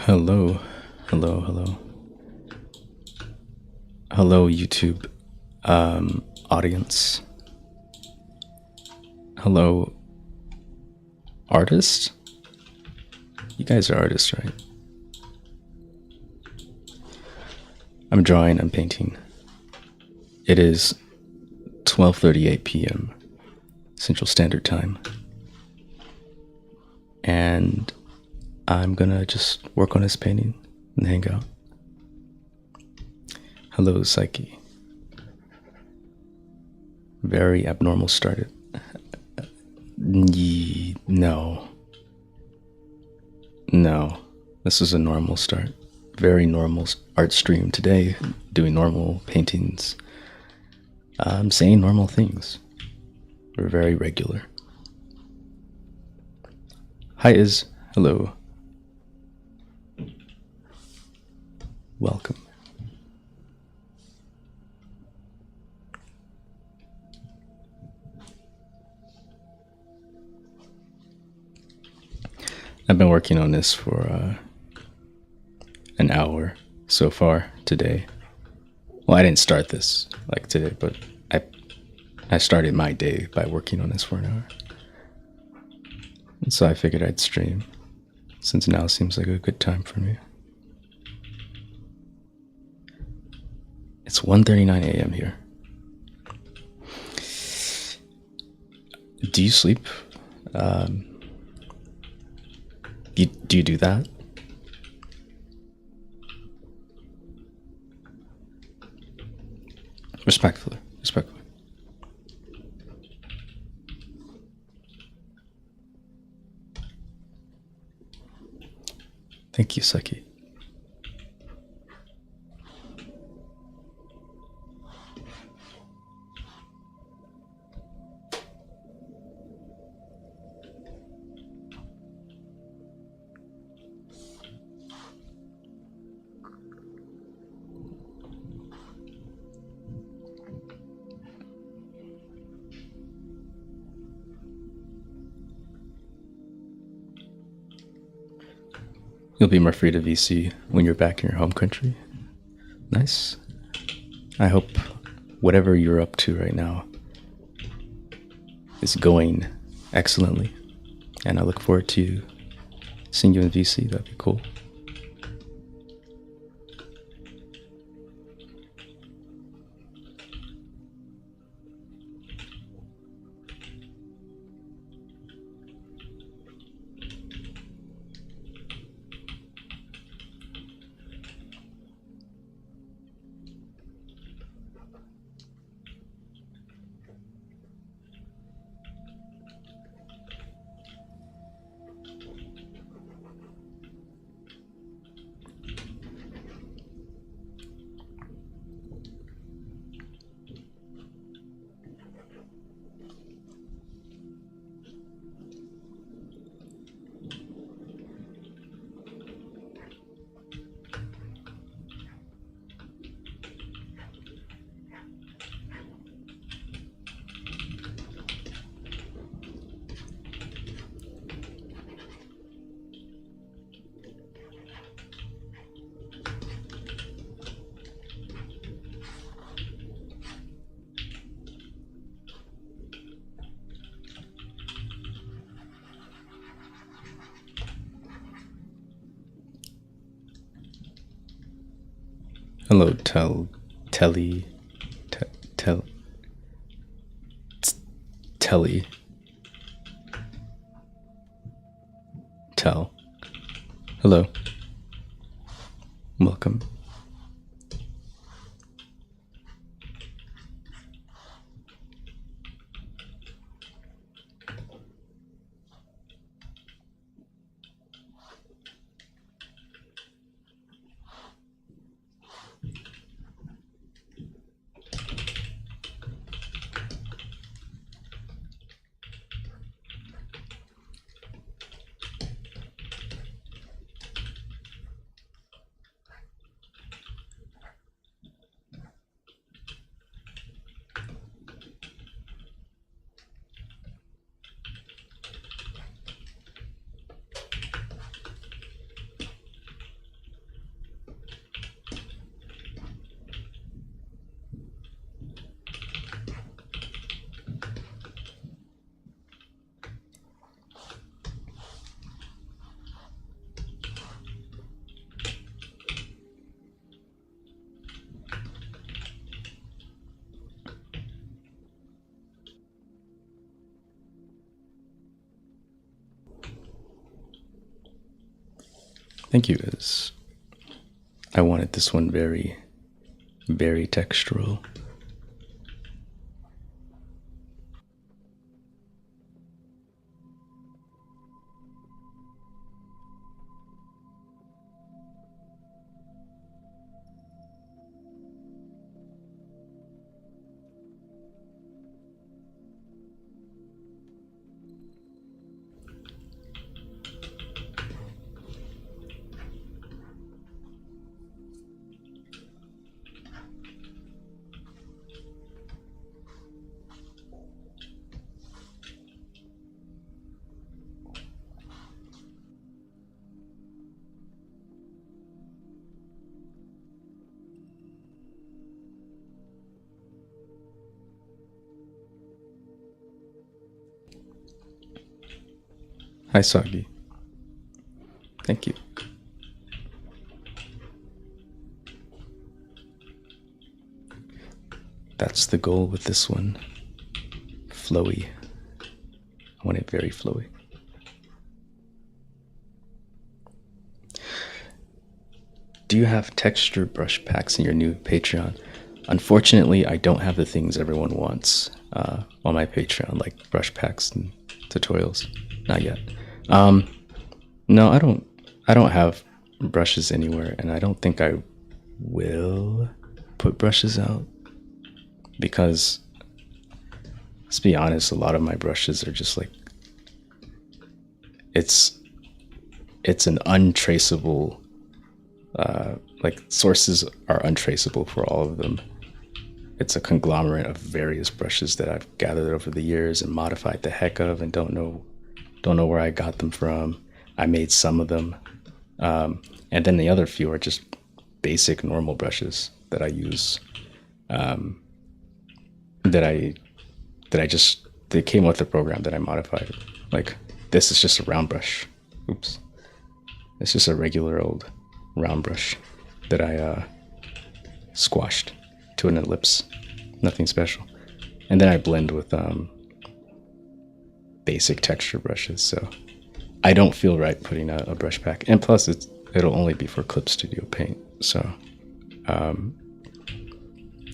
Hello, hello, hello, hello, YouTube audience. Hello, artists. You guys are artists, right? I'm drawing. I'm painting. It is 12:38 p.m. Central Standard Time, and I'm gonna just work on this painting and hang out. Hello, Psyche. Very abnormal started. No. No. This is a normal start. Very normal art stream today, doing normal paintings. I'm saying normal things. We're very regular. Hi, Iz. Hello. Welcome. I've been working on this for an hour so far today. Well, I didn't start this like today, but I started my day by working on this for an hour. And so I figured I'd stream, since now seems like a good time for me. It's 1:39 a.m. here. Do you sleep? Do you do that? Respectfully. Thank you, Saki. You'll be more free to VC when you're back in your home country. Nice. I hope whatever you're up to right now is going excellently. And I look forward to seeing you in VC. That'd be cool. Hello, Telly, Telly, Tell. Hello. Welcome. Thank you. I wanted this one very, very textural. Hi, Soggy. Thank you. That's the goal with this one. Flowy. I want it very flowy. Do you have texture brush packs in your new Patreon? Unfortunately, I don't have the things everyone wants on my Patreon, like brush packs and tutorials. Not yet. No, I don't. I don't have brushes anywhere, and I don't think I will put brushes out because, let's be honest, a lot of my brushes are just like it's an untraceable. Like sources are untraceable for all of them. It's a conglomerate of various brushes that I've gathered over the years and modified the heck of, and don't know where I got them from. I made some of them, and then the other few are just basic normal brushes that I use. That I just they came with the program that I modified. Like this is just a round brush. Oops, it's just a regular old round brush that I squashed to an ellipse. Nothing special. And then I blend with basic texture brushes. So I don't feel right putting a brush pack. And plus, it'll only be for Clip Studio Paint. So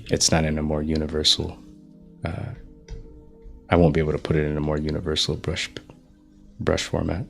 it's not in a more universal. I won't be able to put it in a more universal brush format.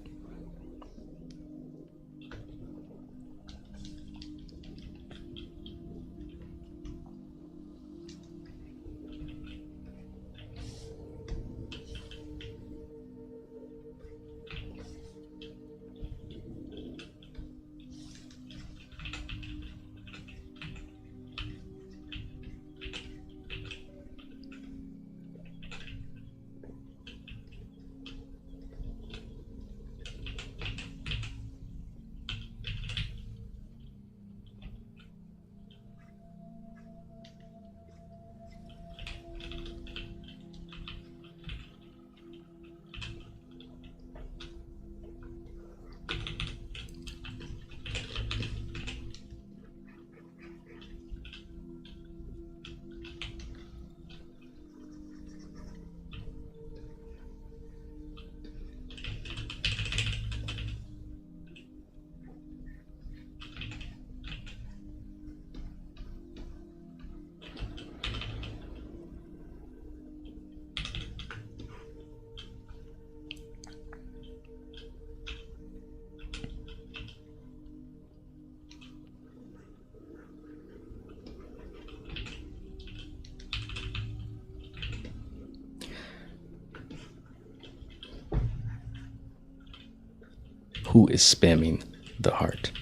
Who is spamming the heart?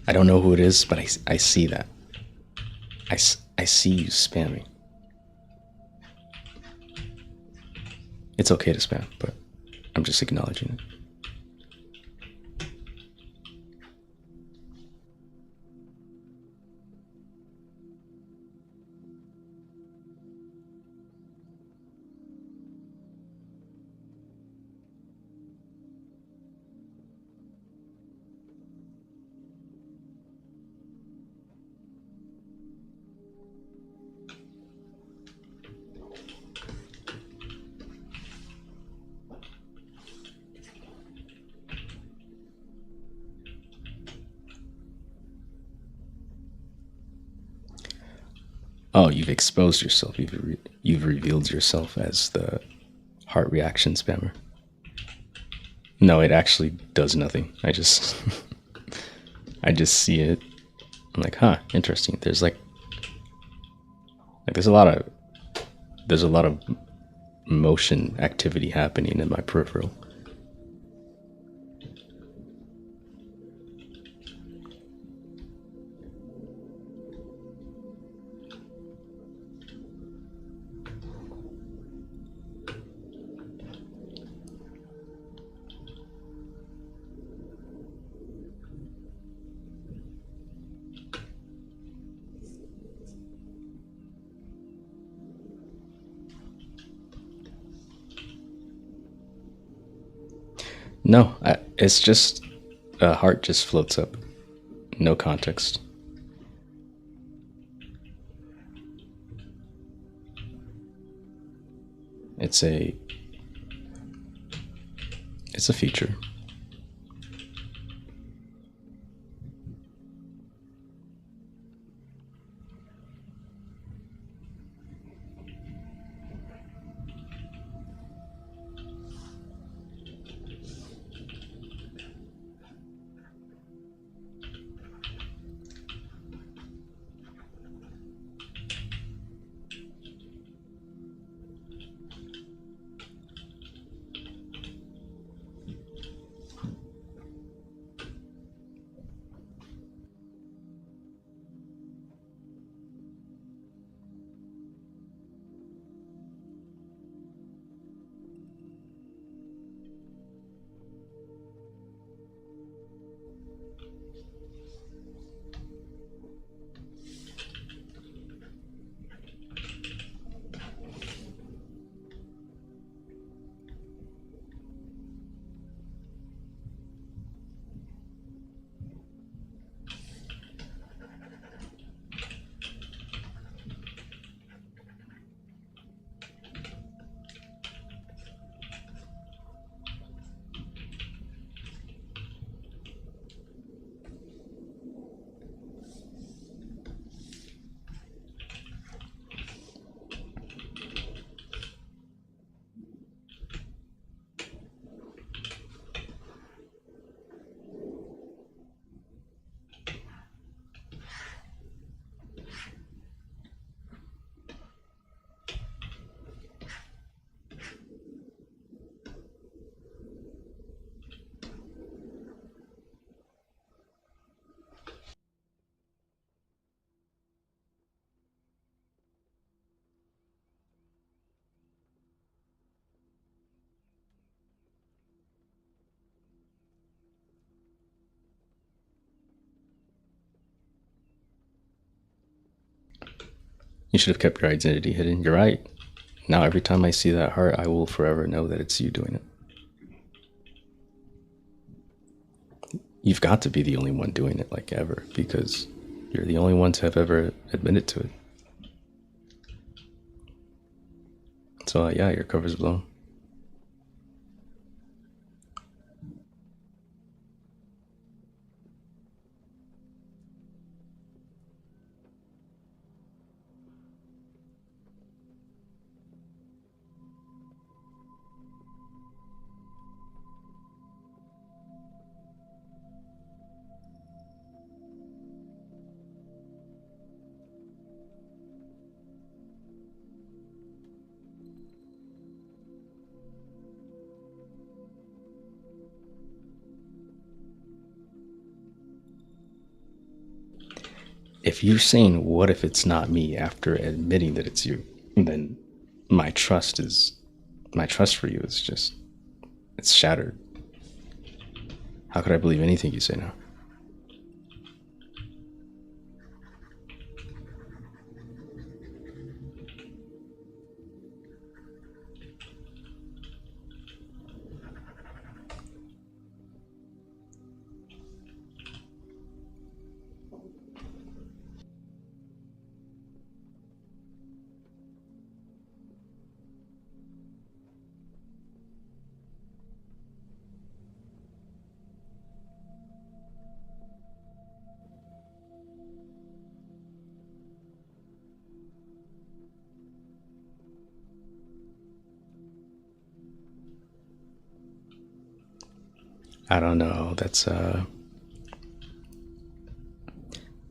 I don't know who it is, but I see that. I see you spamming. It's okay to spam, but I'm just acknowledging it. Oh, you've exposed yourself. You've revealed yourself as the heart reaction spammer. No, it actually does nothing. I just I just see it. I'm like, huh, interesting. There's a lot of motion activity happening in my peripheral. No, it's just a heart just floats up. No context. It's a it's a feature. You should have kept your identity hidden. You're right. Now every time I see that heart, I will forever know that it's you doing it. You've got to be the only one doing it, like ever, because you're the only one to have ever admitted to it. So yeah, your cover's blown. If you're saying what if it's not me after admitting that it's you, then my trust is my trust for you is just it's shattered. How could I believe anything you say now? I don't know.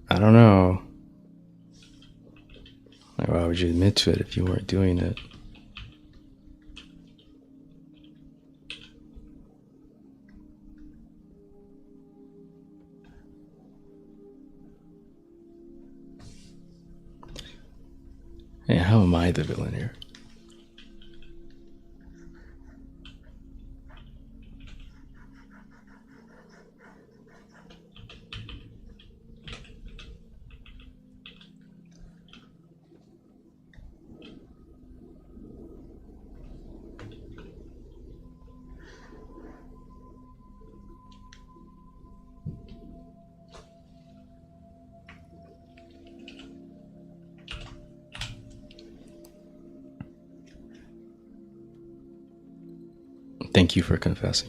I don't know. Like, why would you admit to it if you weren't doing it? Hey, how am I the villain here? Thank you for confessing.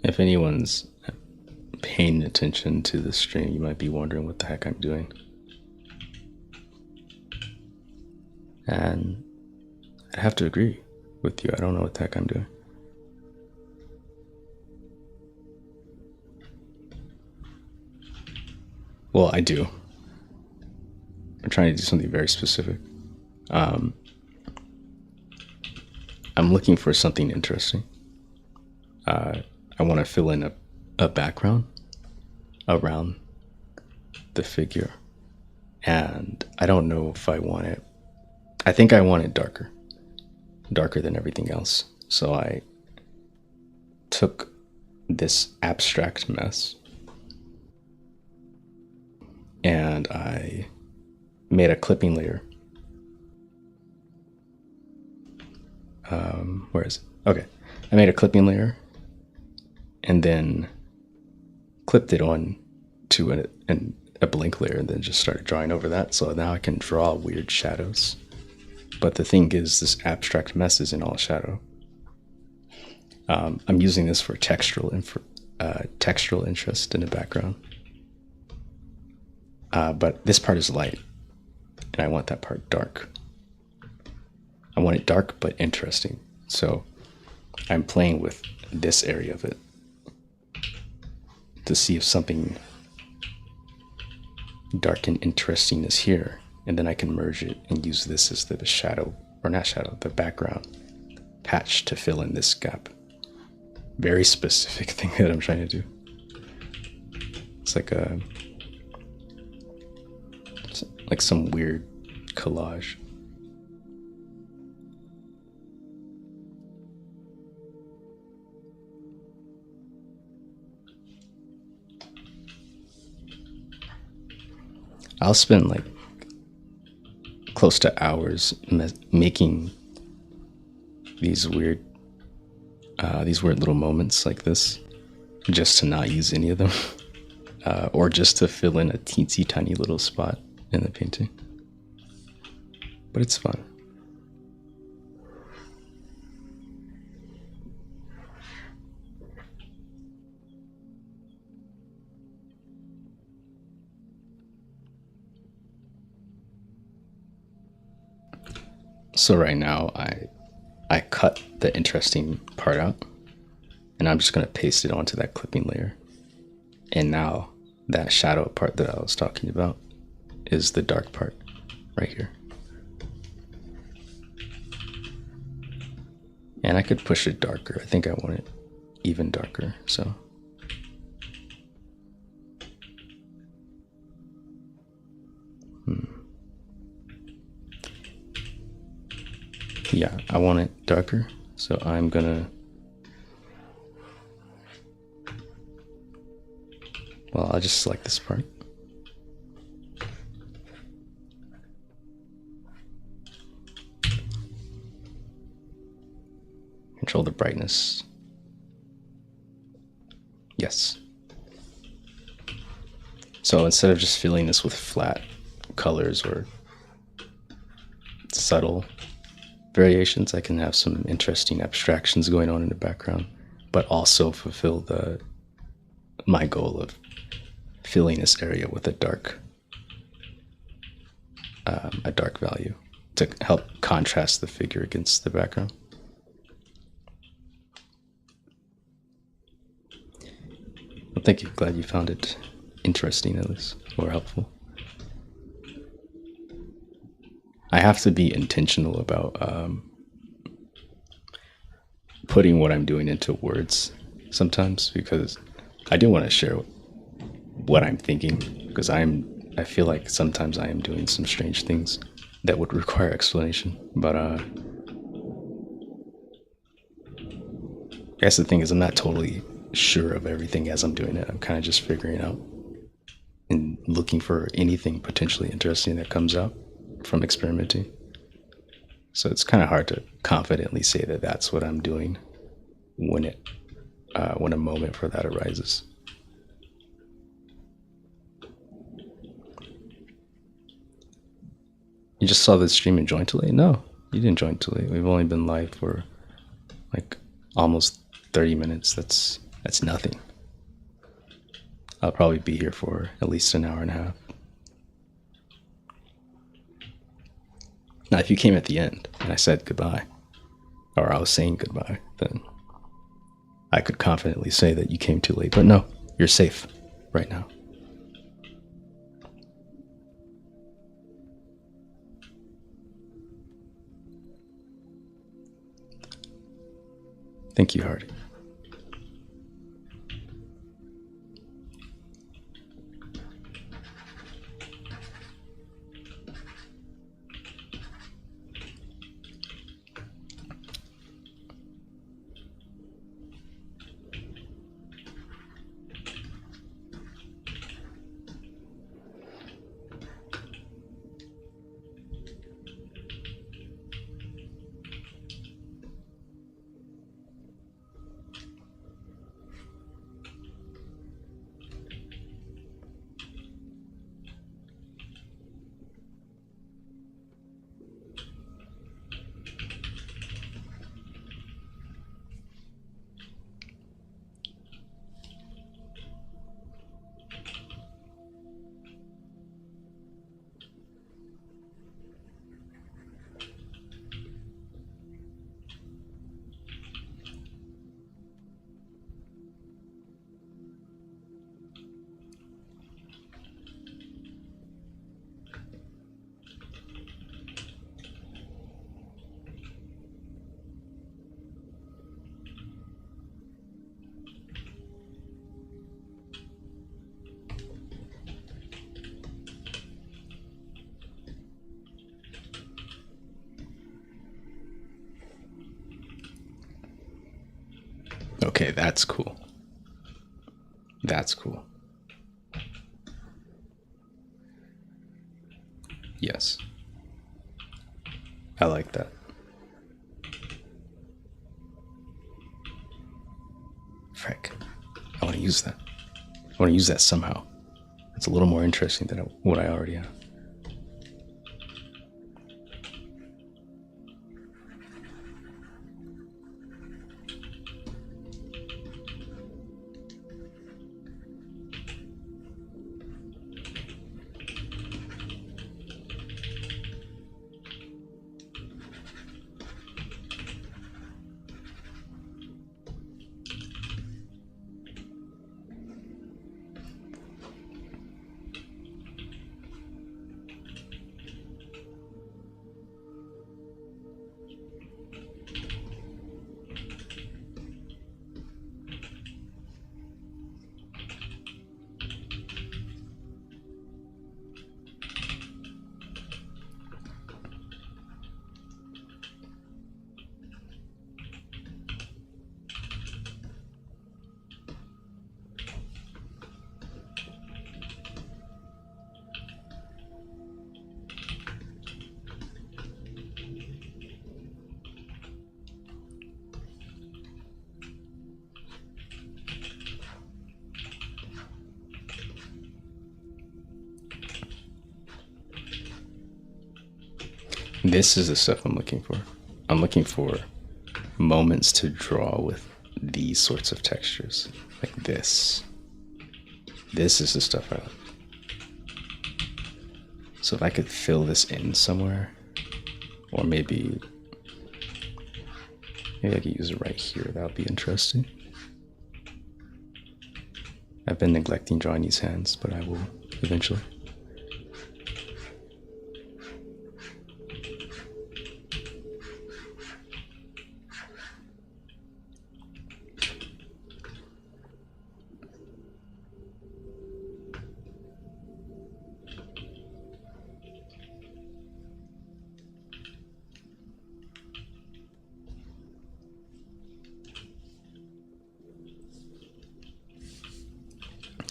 If anyone's paying attention to the stream, you might be wondering what the heck I'm doing. And I have to agree with you. I don't know what the heck I'm doing. Well, I do. I'm trying to do something very specific. I'm looking for something interesting. I want to fill in a background around the figure. And I don't know if I want it. I think I want it darker than everything else. So I took this abstract mess and I made a clipping layer. Where is it? Okay. I made a clipping layer and then clipped it on to a blank layer and then just started drawing over that. So now I can draw weird shadows. But the thing is, this abstract mess is in all shadow. I'm using this for textural interest in the background. But this part is light, and I want that part dark. I want it dark but interesting. So I'm playing with this area of it to see if something dark and interesting is here, and then I can merge it and use this as the shadow, or not shadow, the background patch to fill in this gap. Very specific thing that I'm trying to do. It's like some weird collage. I'll spend like close to hours making these weird little moments like this, just to not use any of them, or just to fill in a teensy tiny little spot in the painting. But it's fun. So right now I cut the interesting part out, and I'm just going to paste it onto that clipping layer. And now that shadow part that I was talking about is the dark part right here. And I could push it darker. I think I want it even darker, so. Yeah, I want it darker, so I'm gonna, well, I'll just select this part. Control the brightness. Yes. So instead of just filling this with flat colors or subtle variations, I can have some interesting abstractions going on in the background, but also fulfill my goal of filling this area with a dark value to help contrast the figure against the background. Well, thank you. Glad you found it interesting, at least, or helpful. I have to be intentional about putting what I'm doing into words sometimes, because I do want to share what I'm thinking, because I feel like sometimes I am doing some strange things that would require explanation. But I guess the thing is, I'm not totally sure of everything as I'm doing it. I'm kind of just figuring out and looking for anything potentially interesting that comes out from experimenting. So it's kind of hard to confidently say that that's what I'm doing when a moment for that arises. You just saw the stream and joined too late? No, you didn't join too late. We've only been live for like almost 30 minutes. That's nothing. I'll probably be here for at least an hour and a half. Now, if you came at the end and I said goodbye, or I was saying goodbye, then I could confidently say that you came too late. But no, you're safe right now. Thank you, Hardy. Okay, that's cool. That's cool. Yes. I like that. Frick. I want to use that. I want to use that somehow. It's a little more interesting than what I already have. This is the stuff I'm looking for. I'm looking for moments to draw with these sorts of textures. Like this. This is the stuff I like. So if I could fill this in somewhere, or maybe I could use it right here, that would be interesting. I've been neglecting drawing these hands, but I will eventually.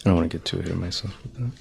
I don't want to get too ahead of myself with that.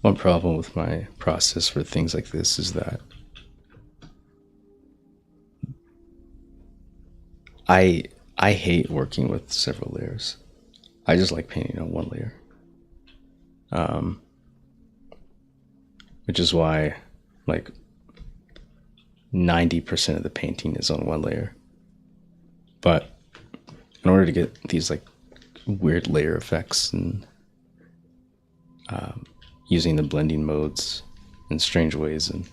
One problem with my process for things like this is that I hate working with several layers. I just like painting on one layer. which is why like 90% of the painting is on one layer. But in order to get these like weird layer effects and using the blending modes in strange ways and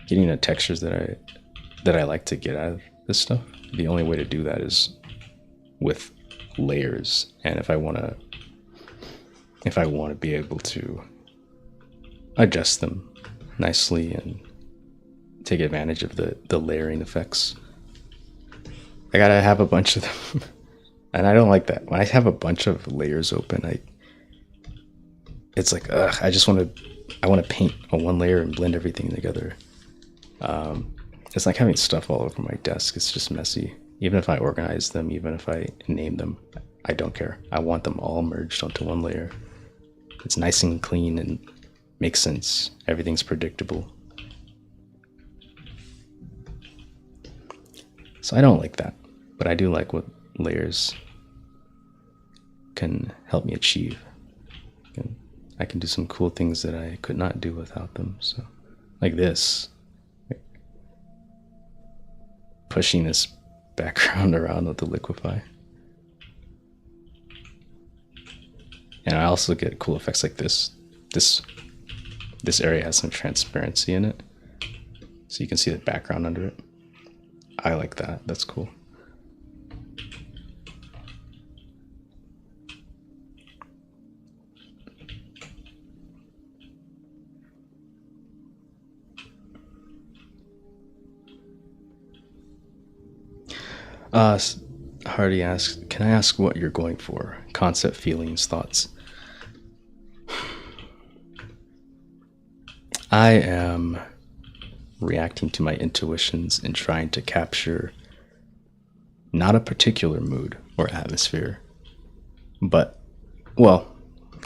getting the textures that I like to get out of this stuff, the only way to do that is with layers. And if I want to be able to adjust them nicely and take advantage of the layering effects, I gotta have a bunch of them. And I don't like that. When I have a bunch of layers open, it's like, ugh, I want to paint on one layer and blend everything together. It's like having stuff all over my desk. It's just messy. Even if I organize them, even if I name them, I don't care. I want them all merged onto one layer. It's nice and clean and makes sense. Everything's predictable. So I don't like that, but I do like what layers can help me achieve. I can do some cool things that I could not do without them. So, like this, pushing this background around with the liquify. And I also get cool effects like this. This area has some transparency in it, so you can see the background under it. I like that. That's cool. Hardy asks, can I ask what you're going for? Concept, feelings, thoughts. I am reacting to my intuitions and trying to capture not a particular mood or atmosphere, but, well,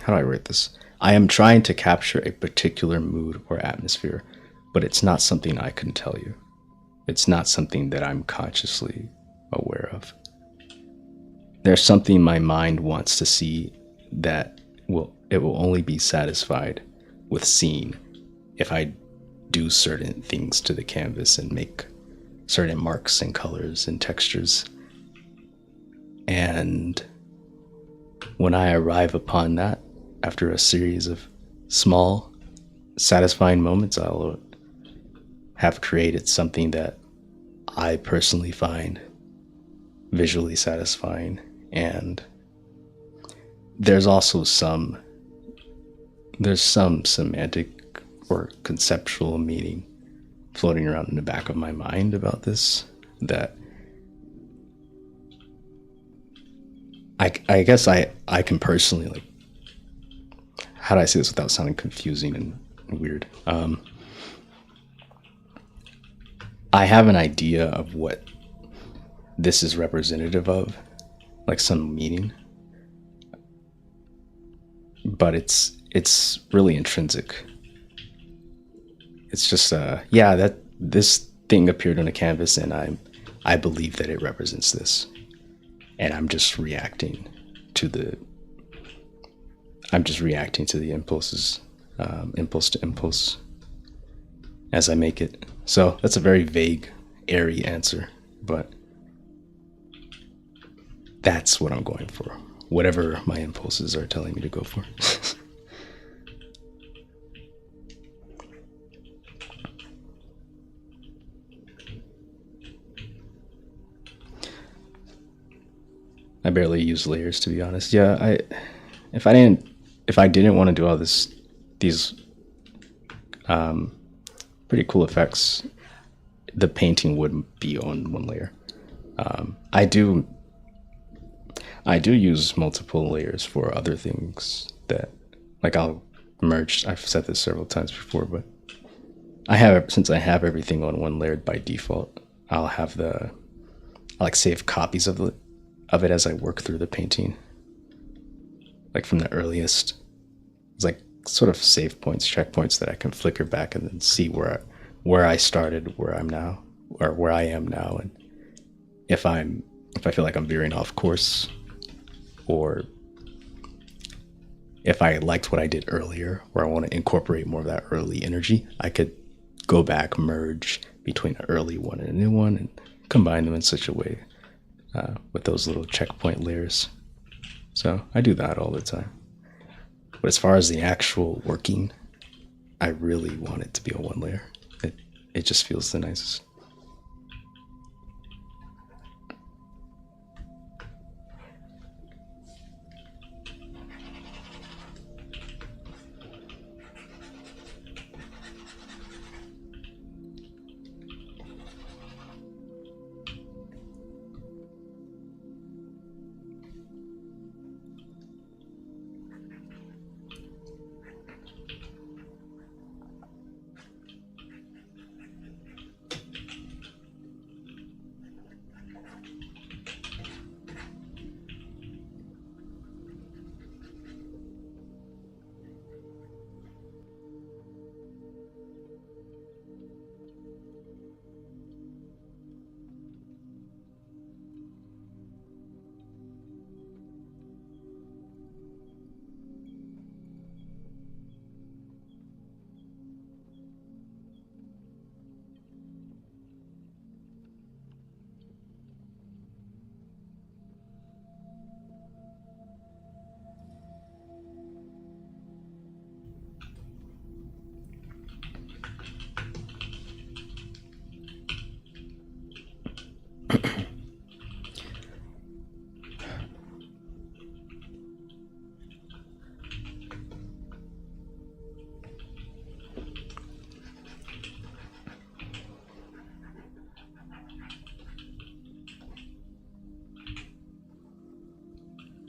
how do I write this? I am trying to capture a particular mood or atmosphere, but it's not something I can tell you. It's not something that I'm consciously aware of. There's something my mind wants to see that it will only be satisfied with seeing if I do certain things to the canvas and make certain marks and colors and textures. And when I arrive upon that, after a series of small, satisfying moments, I'll have created something that I personally find visually satisfying. And there's also some semantic or conceptual meaning floating around in the back of my mind about this that I guess I can personally, like, how do I say this without sounding confusing and weird? I have an idea of what this is representative of, like some meaning, but it's really intrinsic. It's just that this thing appeared on a canvas and I believe that it represents this, and I'm just reacting to the impulses, impulse to impulse as I make it. So that's a very vague, airy answer, but that's what I'm going for. Whatever my impulses are telling me to go for. I barely use layers, to be honest. Yeah, if I didn't want to do all these pretty cool effects, the painting would be on one layer. I do use multiple layers for other things that, like, I'll merge. I've said this several times before, but since I have everything on one layer by default, I'll save copies of it as I work through the painting. Like from the earliest, it's like sort of save points, checkpoints that I can flicker back and then see where I started, where I'm now, or where I am now, and if I feel like I'm veering off course, or if I liked what I did earlier, or I want to incorporate more of that early energy, I could go back, merge between an early one and a new one, and combine them in such a way with those little checkpoint layers. So I do that all the time. But as far as the actual working, I really want it to be a one layer. It just feels the nicest.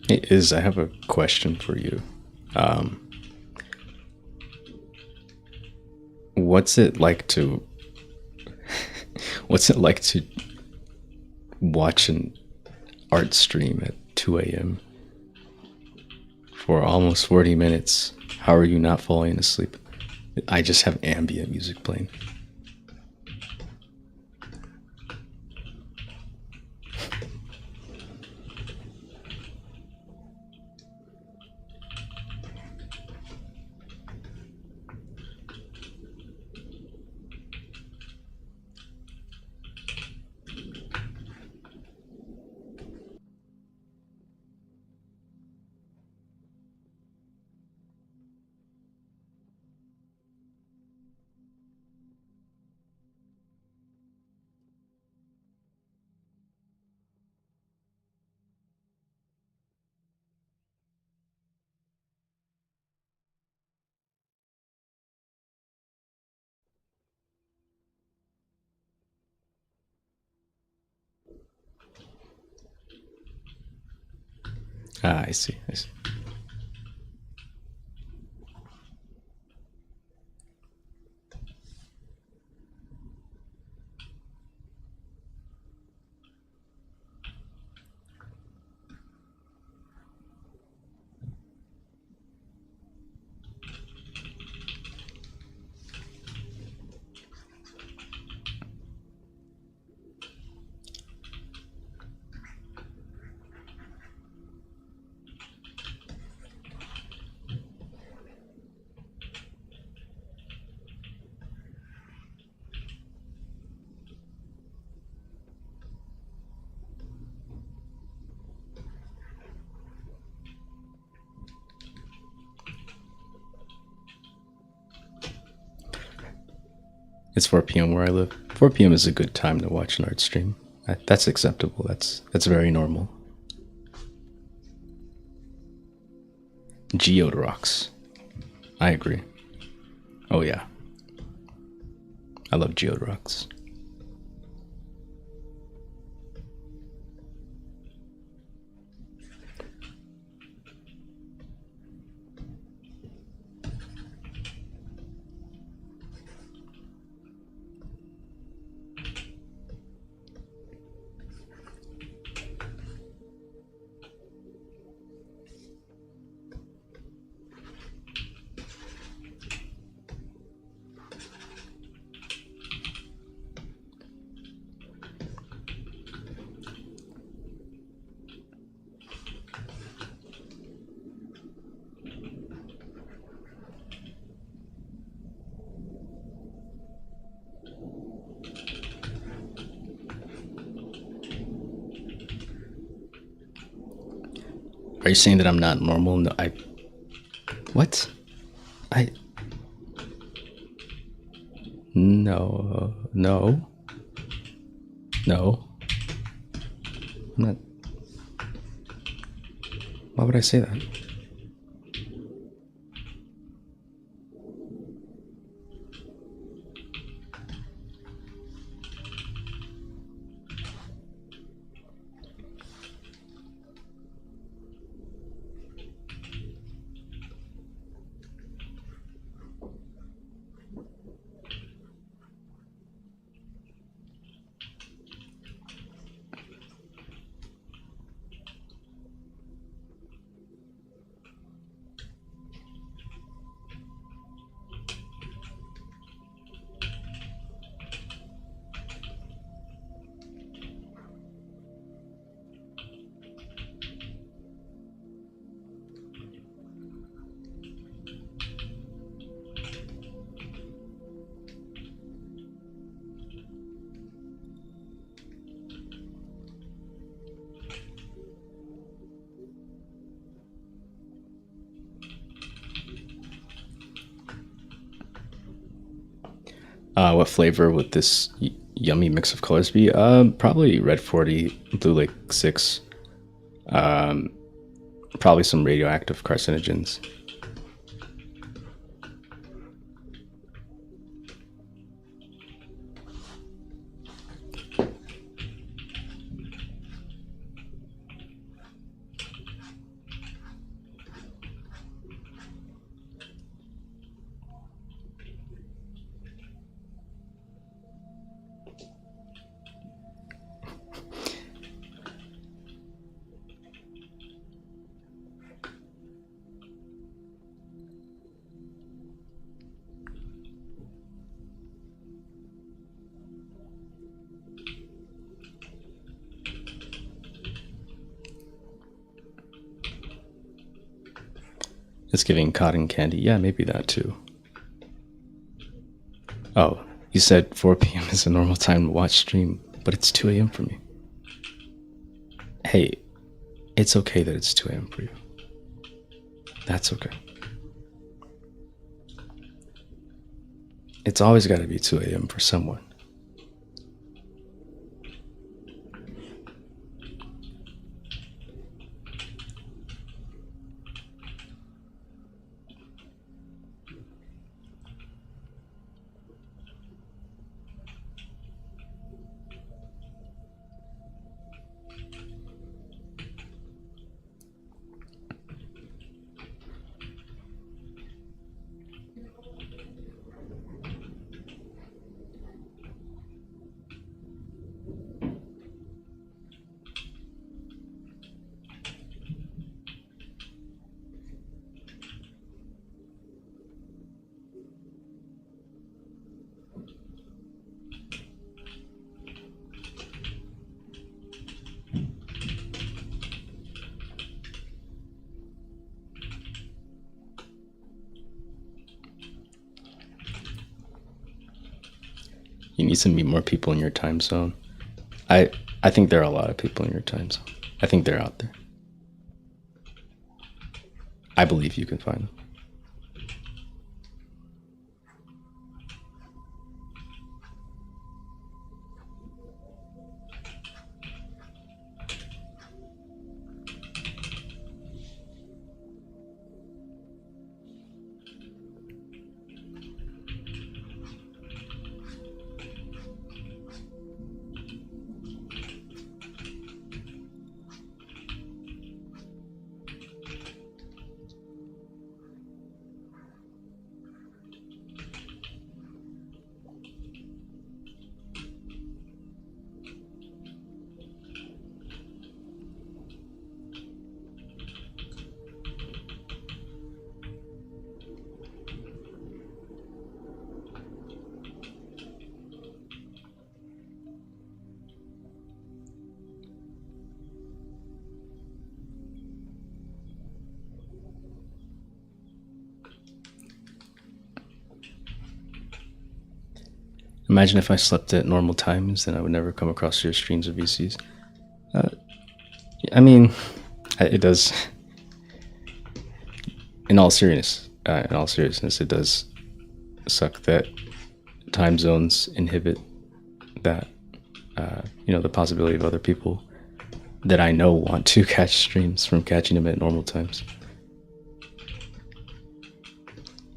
It is. I have a question for you. Um, what's it like to what's it like to watch an art stream at 2 a.m. for almost 40 minutes? How are you not falling asleep? I just have ambient music playing. Ah, I see. I see. It's 4 p.m. where I live. 4 p.m. is a good time to watch an art stream. That's acceptable. That's very normal. Geode rocks. I agree. Oh yeah, I love geode rocks. Are you saying that I'm not normal? No, I. What? I. No. No. No. I'm not. Why would I say that? What flavor would this yummy mix of colors be? Probably red 40, blue lake 6. Probably some radioactive carcinogens. It's giving cotton candy. Yeah, maybe that too. Oh, you said 4 p.m. is a normal time to watch stream, but it's 2 a.m. for me. Hey, it's okay that it's 2 a.m. for you. That's okay. It's always got to be 2 a.m. for someone. You need to meet more people in your time zone. I think there are a lot of people in your time zone. I think they're out there. I believe you can find them. Imagine if I slept at normal times, then I would never come across your streams of VCs. Uh, I mean, it does. in all seriousness, it does suck that time zones inhibit that, the possibility of other people that I know want to catch streams from catching them at normal times.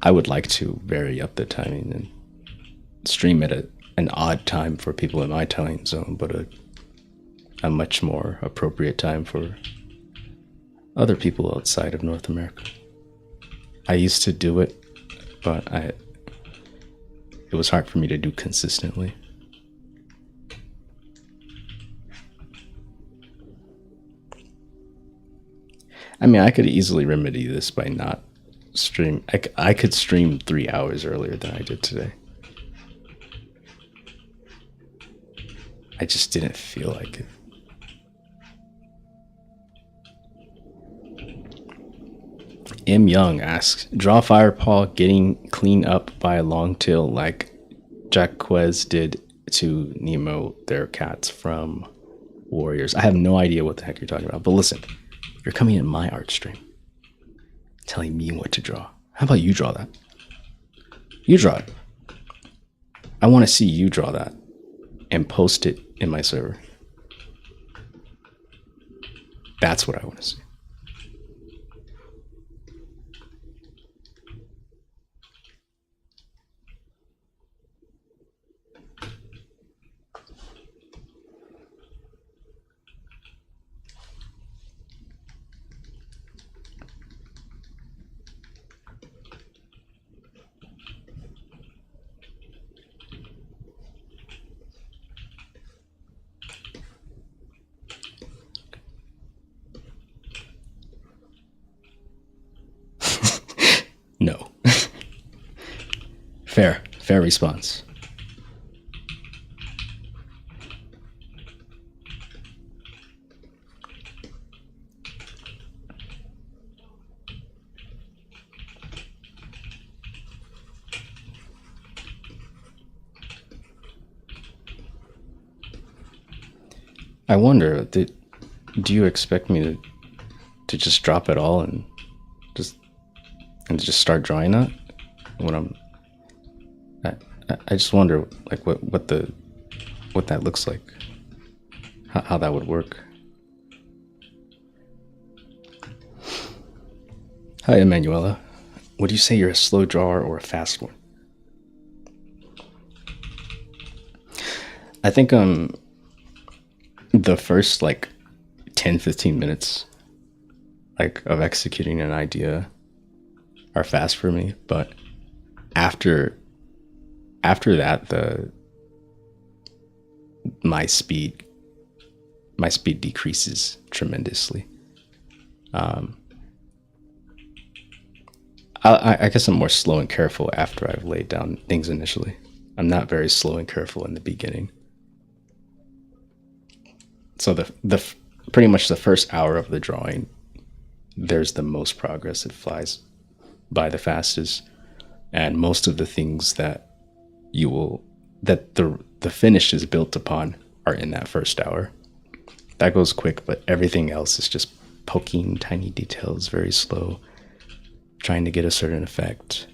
I would like to vary up the timing and stream at an odd time for people in my time zone, but a much more appropriate time for other people outside of North America. I used to do it, but it was hard for me to do consistently. I mean, I could easily remedy this by not stream. I could stream 3 hours earlier than I did today. I just didn't feel like it. M. Young asks, draw firepaw getting cleaned up by a longtail like Jaquez did to Nemo, their cats from Warriors. I have no idea what the heck you're talking about, but listen, you're coming in my art stream telling me what to draw. How about you draw that? You draw it. I want to see you draw that and post it in my server. That's what I want to see. No. Fair response. I wonder, do you expect me to just drop it all and just start drawing that when I just wonder like what that looks like, how that would work. Hi, Emanuela. Would you say you're a slow drawer or a fast one? I think the first like 10-15 minutes like of executing an idea are fast for me, but after that my speed decreases tremendously. I guess I'm more slow and careful after I've laid down things initially. I'm not very slow and careful in the beginning. So the pretty much the first hour of the drawing, there's the most progress. It flies by the fastest, and most of the things that the finish is built upon are in that first hour. That goes quick, but everything else is just poking tiny details, very slow, trying to get a certain effect.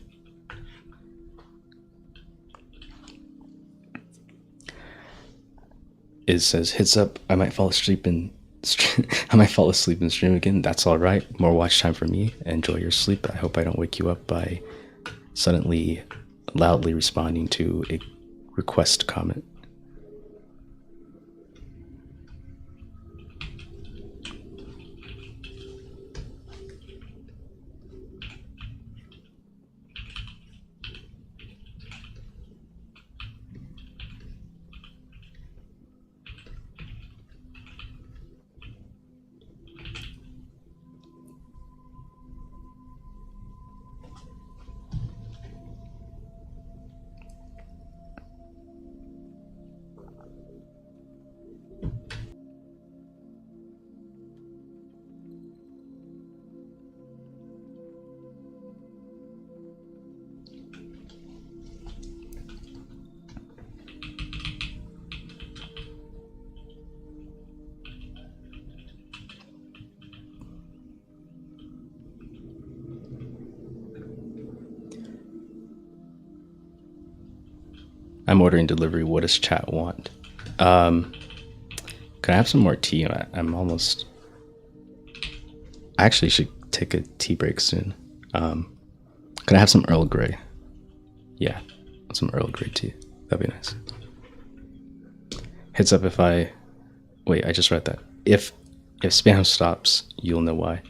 It says, hits up, I might fall asleep in stream again. That's all right. More watch time for me. Enjoy your sleep. I hope I don't wake you up by suddenly loudly responding to a request comment. I'm ordering delivery. What does chat want? Can I have some more tea? I'm almost. I actually should take a tea break soon. Can I have some Earl Grey? Yeah, some Earl Grey tea. That'd be nice. Heads up if I. Wait, I just read that. If spam stops, you'll know why.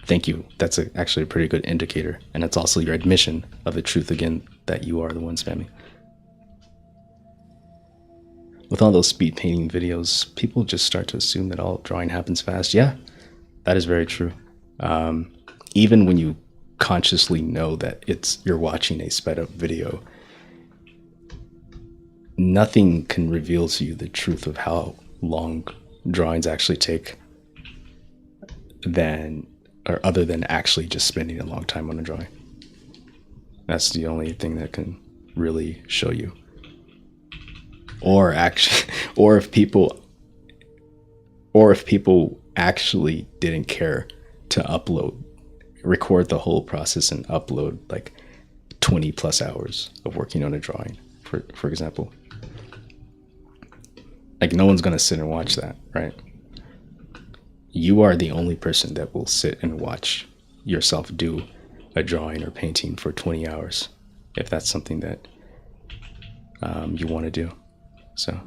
Thank you. That's actually a pretty good indicator, and it's also your admission of the truth again that you are the one spamming. With all those speed painting videos, people just start to assume that all drawing happens fast. Yeah, that is very true. Even when you consciously know that you're watching a sped up video, nothing can reveal to you the truth of how long drawings actually take other than actually just spending a long time on a drawing. That's the only thing that can really show you. Or if people actually didn't care to record the whole process and upload like 20 plus hours of working on a drawing, for example. Like no one's gonna sit and watch that, right? You are the only person that will sit and watch yourself do a drawing or painting for 20 hours, if that's something that you want to do. So.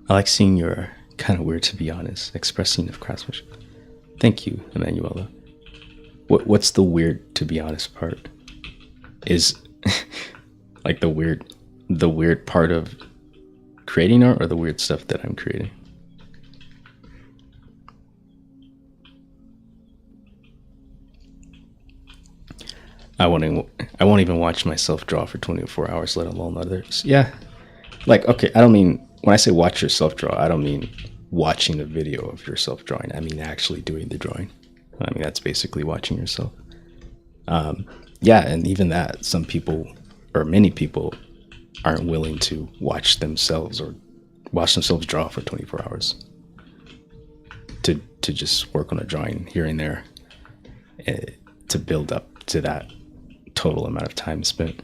I like seeing your kind of weird, to be honest, expressing of craftsmanship. Thank you, Emanuela. What's the weird, to be honest part? Is like the weird part of creating art, or the weird stuff that I'm creating? I won't even watch myself draw for 24 hours, let alone others. Yeah, like okay, I don't mean when I say watch yourself draw, I don't mean watching a video of yourself drawing. I mean actually doing the drawing. I mean that's basically watching yourself. Yeah, and even that, some people or many people aren't willing to watch themselves draw for 24 hours to just work on a drawing here and there, to build up to that total amount of time spent.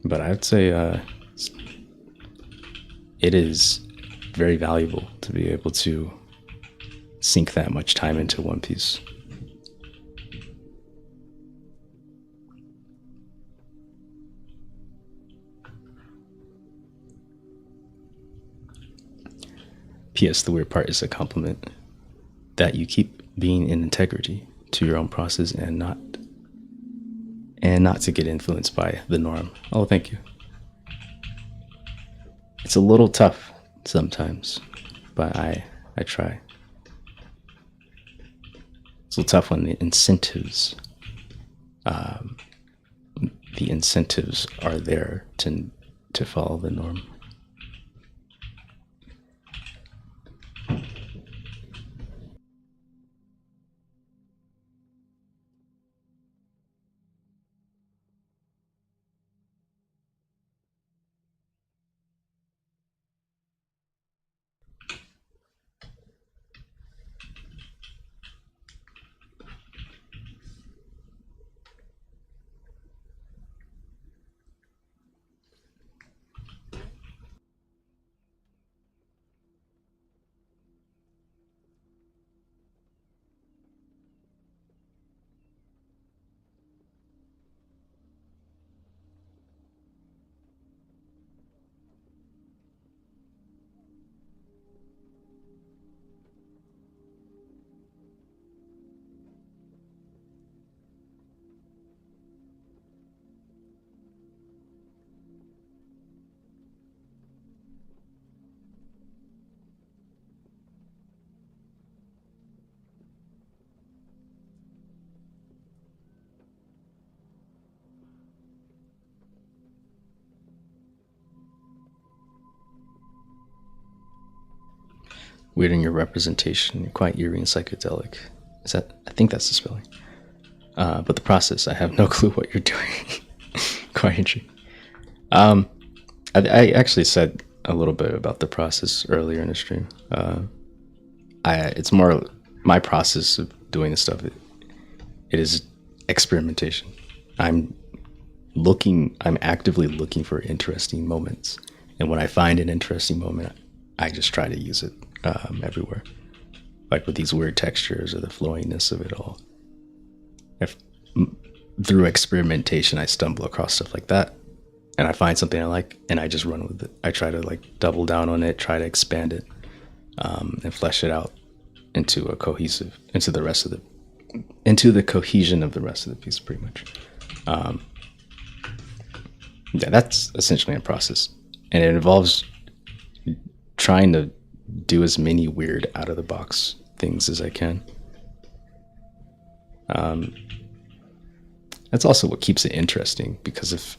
But I would say it is very valuable to be able to sink that much time into one piece. P.S. The weird part is a compliment that you keep being in integrity to your own process and not to get influenced by the norm. Oh, thank you. It's a little tough sometimes, but I try. It's a little tough when the incentives are there to follow the norm. weird in your representation. You're quite eerie and psychedelic. Is that? I think that's the spelling. But the process, I have no clue what you're doing. Quite interesting. I actually said a little bit about the process earlier in the stream. It's more my process of doing this stuff. It is experimentation. I'm actively looking for interesting moments, and when I find an interesting moment, I just try to use it everywhere. Like with these weird textures or the flowiness of it all. Through experimentation, I stumble across stuff like that, and I find something I like, and I just run with it. I try to like double down on it, try to expand it, and flesh it out into the cohesion of the rest of the piece, pretty much. Yeah, that's essentially a process, and it involves trying to do as many weird out of the box things as I can. That's also what keeps it interesting, because if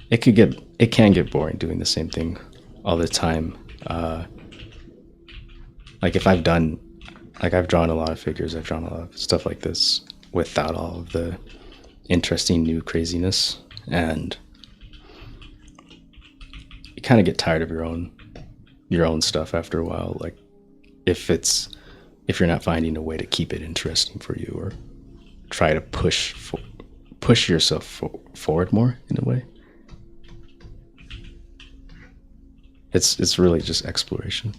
it can get boring doing the same thing all the time. Like if I've drawn a lot of figures, I've drawn a lot of stuff like this without all of the interesting new craziness, and you kind of get tired of your own stuff after a while. Like if you're not finding a way to keep it interesting for you, or try to push yourself forward more in a way. It's really just exploration.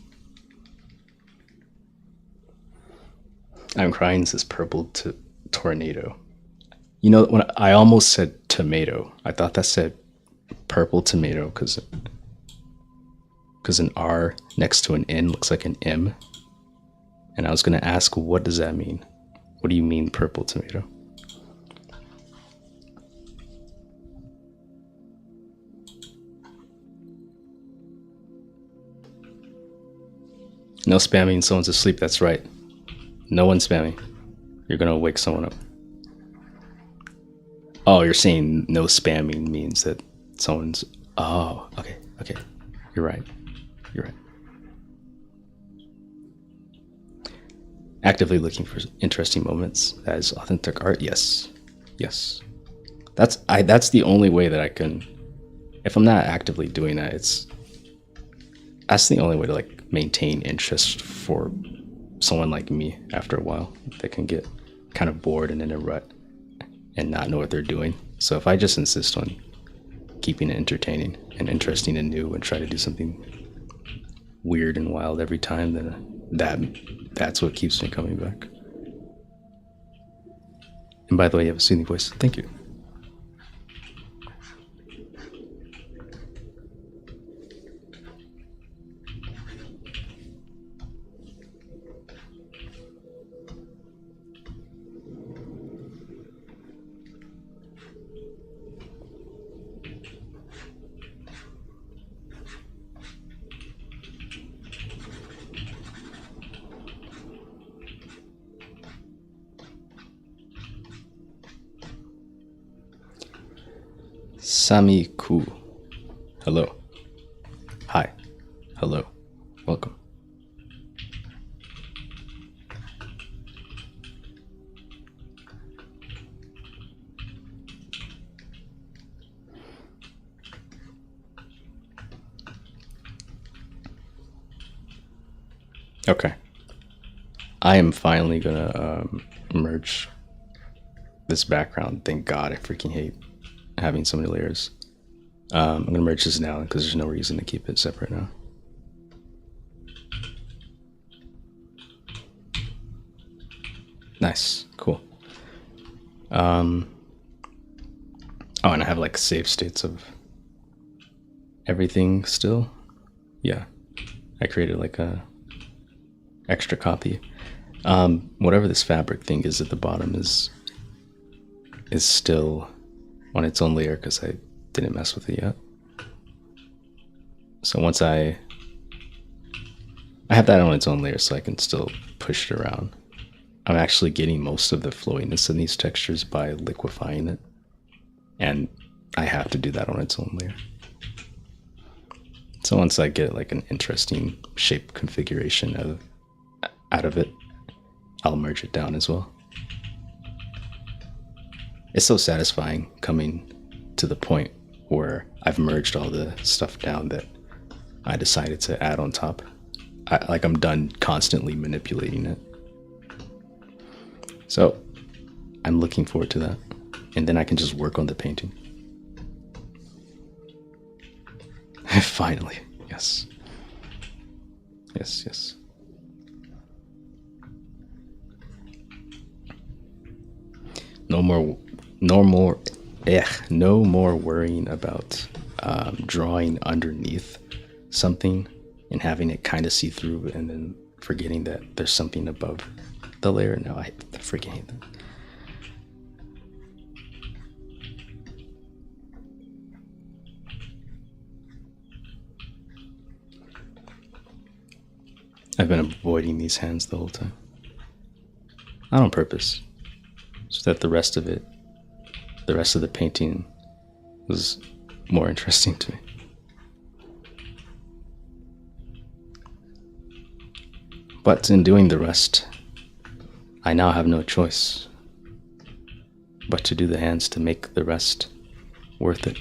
I'm crying says purple tornado. You know, when I almost said tomato, I thought that said purple tomato because an R next to an N looks like an M. And I was going to ask, what does that mean? What do you mean purple tomato? No spamming, someone's asleep, that's right. No one's spamming. You're going to wake someone up. Oh, you're saying no spamming means that someone's... Oh, okay. You're right. Actively looking for interesting moments. That is authentic art. Yes. That's the only way that I can... If I'm not actively doing that, that's the only way to like maintain interest for someone like me after a while. They can get kind of bored and in a rut and not know what they're doing. So if I just insist on keeping it entertaining and interesting and new and try to do something weird and wild every time, then that's what keeps me coming back. And by the way, you have a soothing voice. Thank you. Samiku. Hello. Hi. Hello. Welcome. Okay. I am finally gonna merge this background. Thank God, I freaking hate having so many layers. I'm gonna merge this now because there's no reason to keep it separate now. Nice, cool. Oh, and I have like save states of everything still. Yeah, I created like a extra copy. Whatever this fabric thing is at the bottom is still on its own layer because I didn't mess with it yet. So once I have that on its own layer so I can still push it around. I'm actually getting most of the flowiness in these textures by liquefying it. And I have to do that on its own layer. So once I get like an interesting shape configuration out of it, I'll merge it down as well. It's so satisfying coming to the point where I've merged all the stuff down that I decided to add on top. I'm done constantly manipulating it. So I'm looking forward to that. And then I can just work on the painting. Finally, yes. Yes, yes. No more worrying about drawing underneath something and having it kind of see through and then forgetting that there's something above the layer. No, I freaking hate that. I've been avoiding these hands the whole time. Not on purpose. So that the rest of the painting was more interesting to me. But in doing the rest, I now have no choice but to do the hands to make the rest worth it.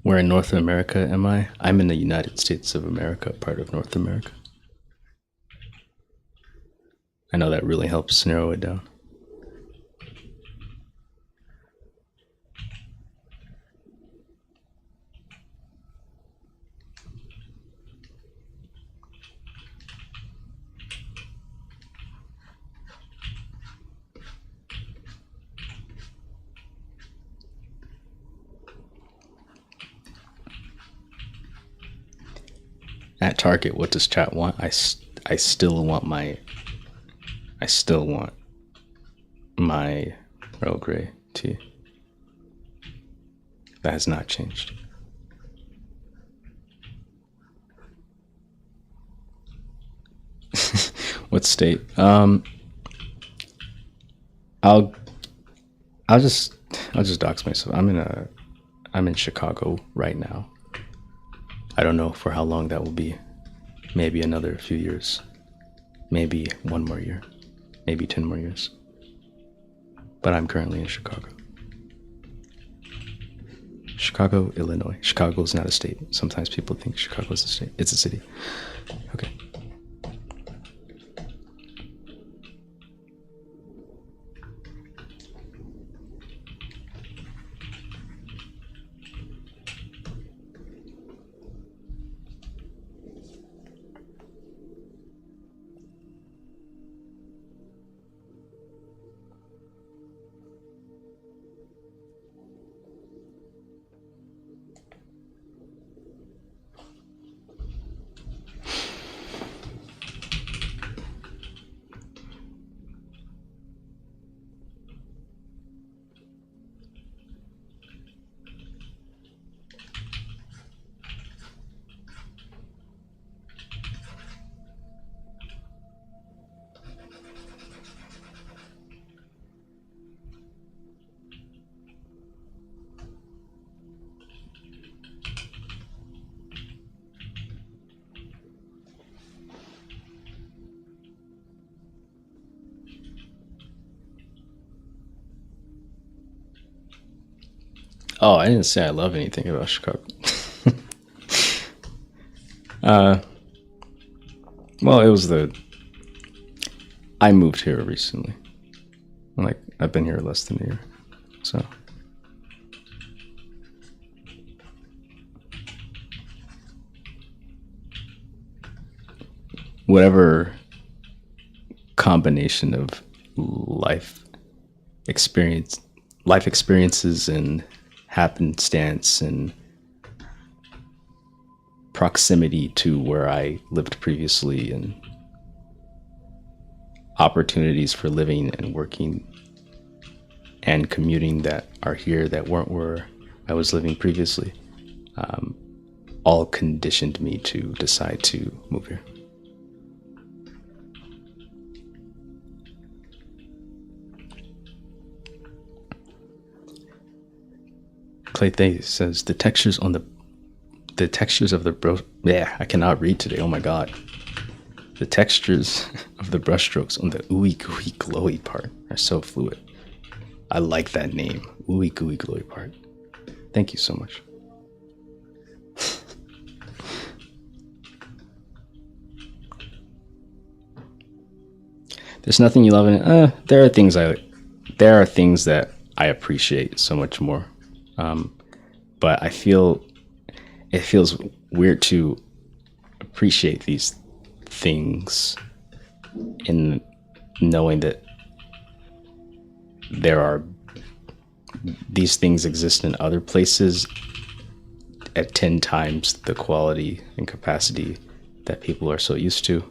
Where in North America am I? I'm in the United States of America, part of North America. I know that really helps narrow it down. At Target, what does chat want? I still want my Earl Grey tea. That has not changed. What state? I'll just dox myself. I'm in Chicago right now. I don't know for how long that will be. Maybe another few years. Maybe one more year. Maybe 10 more years. But I'm currently in Chicago. Chicago, Illinois. Chicago is not a state. Sometimes people think Chicago is a state. It's a city. Okay. Oh, I didn't say I love anything about Chicago. uh, well, it was the I moved here recently. Like I've been here less than a year, so. Whatever combination of life experience, life experiences and happenstance and proximity to where I lived previously and opportunities for living and working and commuting that are here that weren't where I was living previously, all conditioned me to decide to move here. Clay Thay says the textures of the yeah, I cannot read today. Oh my god. The textures of the brushstrokes on the ooey gooey glowy part are so fluid. I like that name, ooey gooey glowy part. Thank you so much. There's nothing you love in it. There are things that I appreciate so much more. But I feel it feels weird to appreciate these things in knowing that these things exist in other places at 10 times the quality and capacity that people are so used to.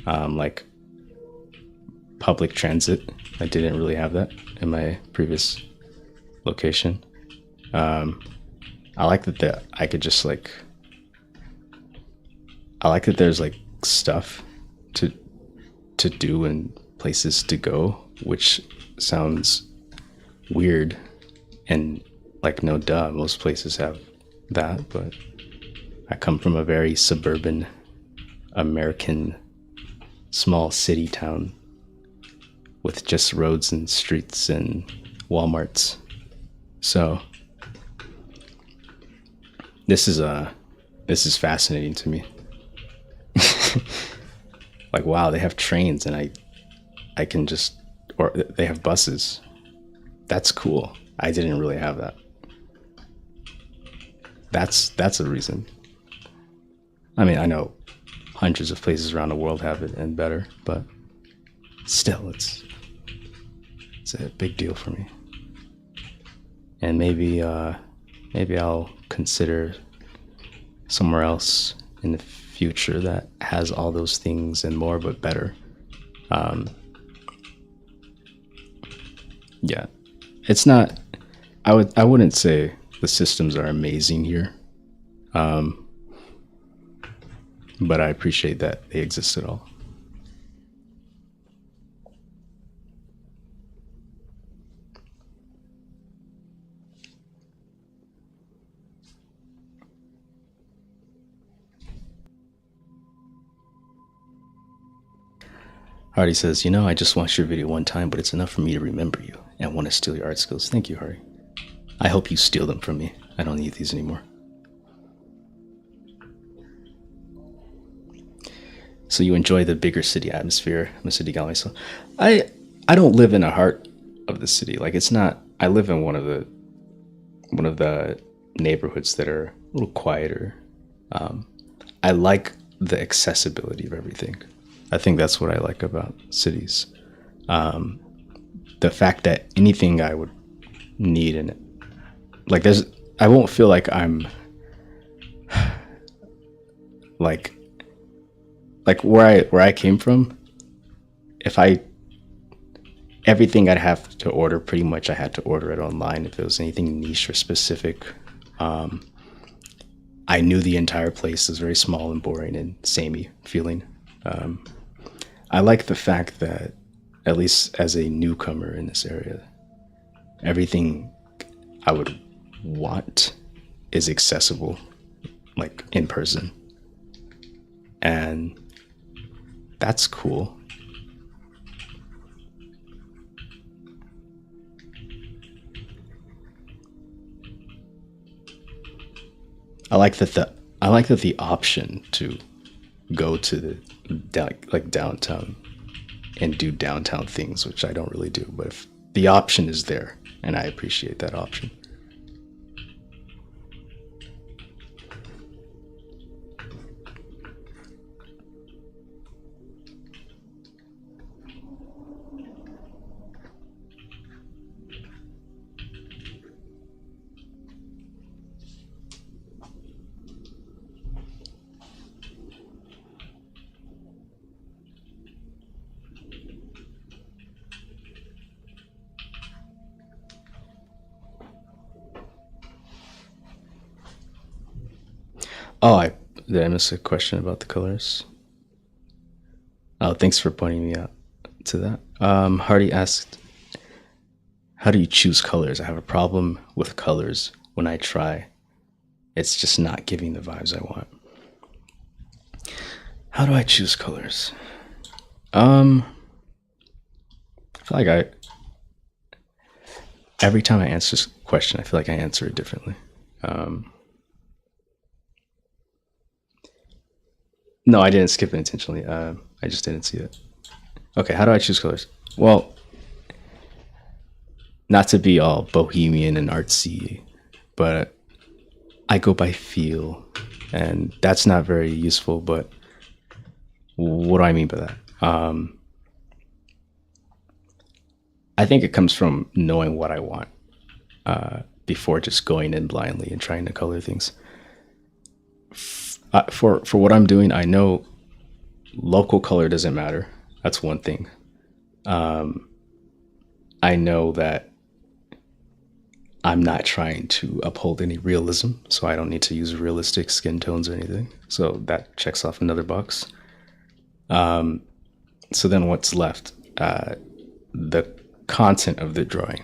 Like public transit, I didn't really have that in my previous location. I like that I could just like. I like that there's like stuff to do and places to go, which sounds weird and like no duh. Most places have that, but I come from a very suburban American small city town with just roads and streets and Walmarts. So this is fascinating to me. Like, wow, they have trains and I can just, or they have buses. That's cool. I didn't really have that. That's a reason. I mean, I know hundreds of places around the world have it and better, but still it's a big deal for me. And maybe I'll consider somewhere else in the future that has all those things and more, but better. Yeah, it's not. I wouldn't say the systems are amazing here, but I appreciate that they exist at all. Hardy says, I just watched your video one time, but it's enough for me to remember you and want to steal your art skills. Thank you, Hardy. I hope you steal them from me. I don't need these anymore. So you enjoy the bigger city atmosphere, the city gallery. So I don't live in the heart of the city. Like it's not. I live in one of the neighborhoods that are a little quieter. I like the accessibility of everything. I think that's what I like about cities. The fact that anything I would need in it, like I won't feel like I'm like where I came from. Everything I'd have to order, pretty much I had to order it online. If it was anything niche or specific, I knew the entire place was very small and boring and samey feeling. I like the fact that, at least as a newcomer in this area, everything I would want is accessible, like in person. And that's cool. I like that the option to go to the like downtown and do downtown things, which I don't really do, but if the option is there, and I appreciate that option. Oh, did I miss a question about the colors? Oh, thanks for pointing me out to that. Hardy asked, "How do you choose colors? I have a problem with colors when I try. It's just not giving the vibes I want." How do I choose colors? I feel like every time I answer this question, I feel like I answer it differently. No, I didn't skip it intentionally. I just didn't see it. Okay, how do I choose colors? Well, not to be all bohemian and artsy, but I go by feel, and that's not very useful. But what do I mean by that? I think it comes from knowing what I want before just going in blindly and trying to color things. For what I'm doing, I know local color doesn't matter. That's one thing. I know that I'm not trying to uphold any realism, so I don't need to use realistic skin tones or anything. So that checks off another box. So then what's left? The content of the drawing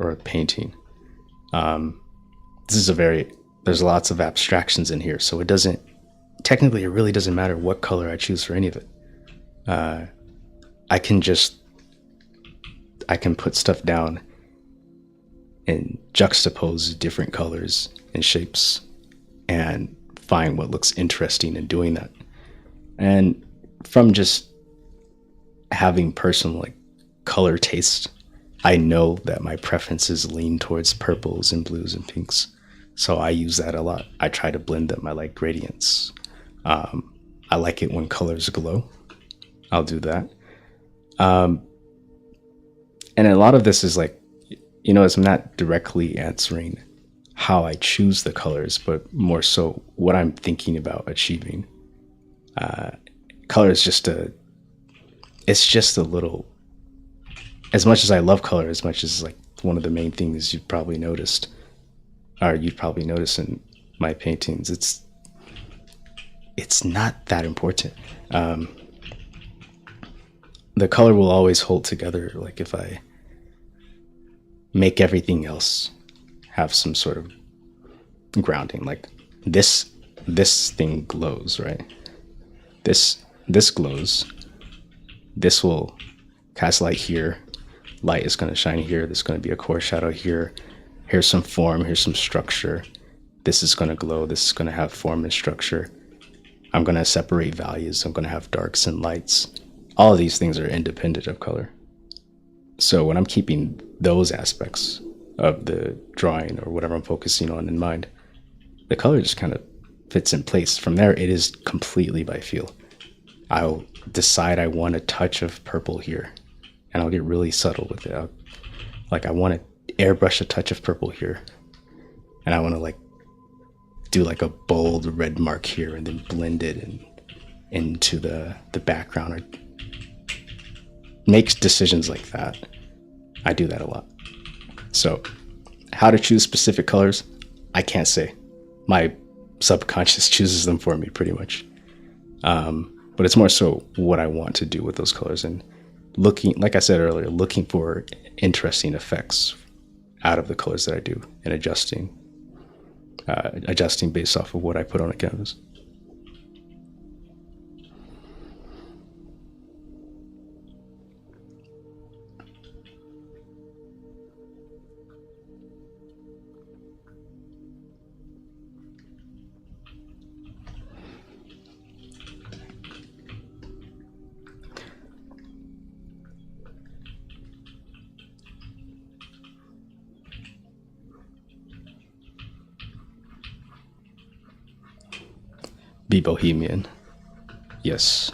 or painting. This is there's lots of abstractions in here, so technically it really doesn't matter what color I choose for any of it. I can put stuff down and juxtapose different colors and shapes and find what looks interesting in doing that. And from just having personal like color taste, I know that my preferences lean towards purples and blues and pinks. So I use that a lot. I try to blend them. I like gradients. I like it when colors glow. I'll do that. And a lot of this is like, I'm not directly answering how I choose the colors, but more so what I'm thinking about achieving. Color is it's just a little, as much as I love color, as much as like one of the main things you'd probably notice in my paintings, it's not that important. The color will always hold together. Like if I make everything else have some sort of grounding, like this thing glows, right? This glows. This will cast light here. Light is going to shine here. There's going to be a core shadow here. Here's some form. Here's some structure. This is going to glow. This is going to have form and structure. I'm going to separate values. I'm going to have darks and lights. All of these things are independent of color. So when I'm keeping those aspects of the drawing or whatever I'm focusing on in mind, the color just kind of fits in place. From there, it is completely by feel. I'll decide I want a touch of purple here, and I'll get really subtle with it. I want to airbrush a touch of purple here, and I want to do like a bold red mark here, and then blend it into the background, or make decisions like that. I do that a lot. So how to choose specific colors, I can't say. My subconscious chooses them for me pretty much. But it's more so what I want to do with those colors, and looking, like I said earlier, looking for interesting effects out of the colors that I do, and adjusting based off of what I put on a canvas. Be bohemian. Yes.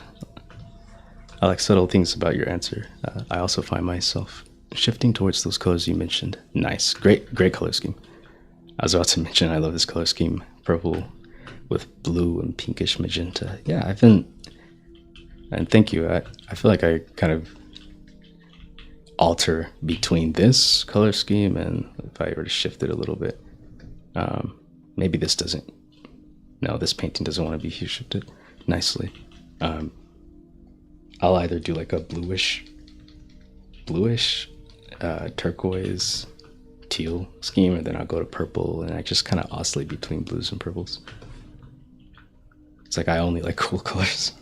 I like subtle things about your answer. I also find myself shifting towards those colors you mentioned. Nice. Great color scheme. I was about to mention I love this color scheme. Purple with blue and pinkish magenta. Yeah, I've been, and thank you. I feel like I kind of alter between this color scheme and if I were to shift it a little bit. Maybe this doesn't, no, this painting doesn't want to be hue shifted nicely. I'll either do like a bluish, turquoise, teal scheme, or then I'll go to purple, and I just kind of oscillate between blues and purples. It's like I only like cool colors.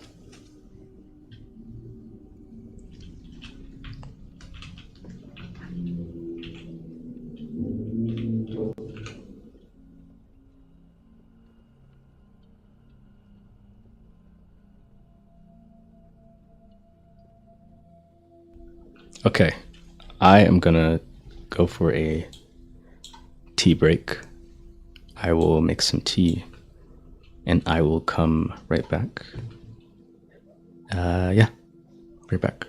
Okay, I am gonna go for a tea break. I will make some tea and I will come right back. Yeah, right back.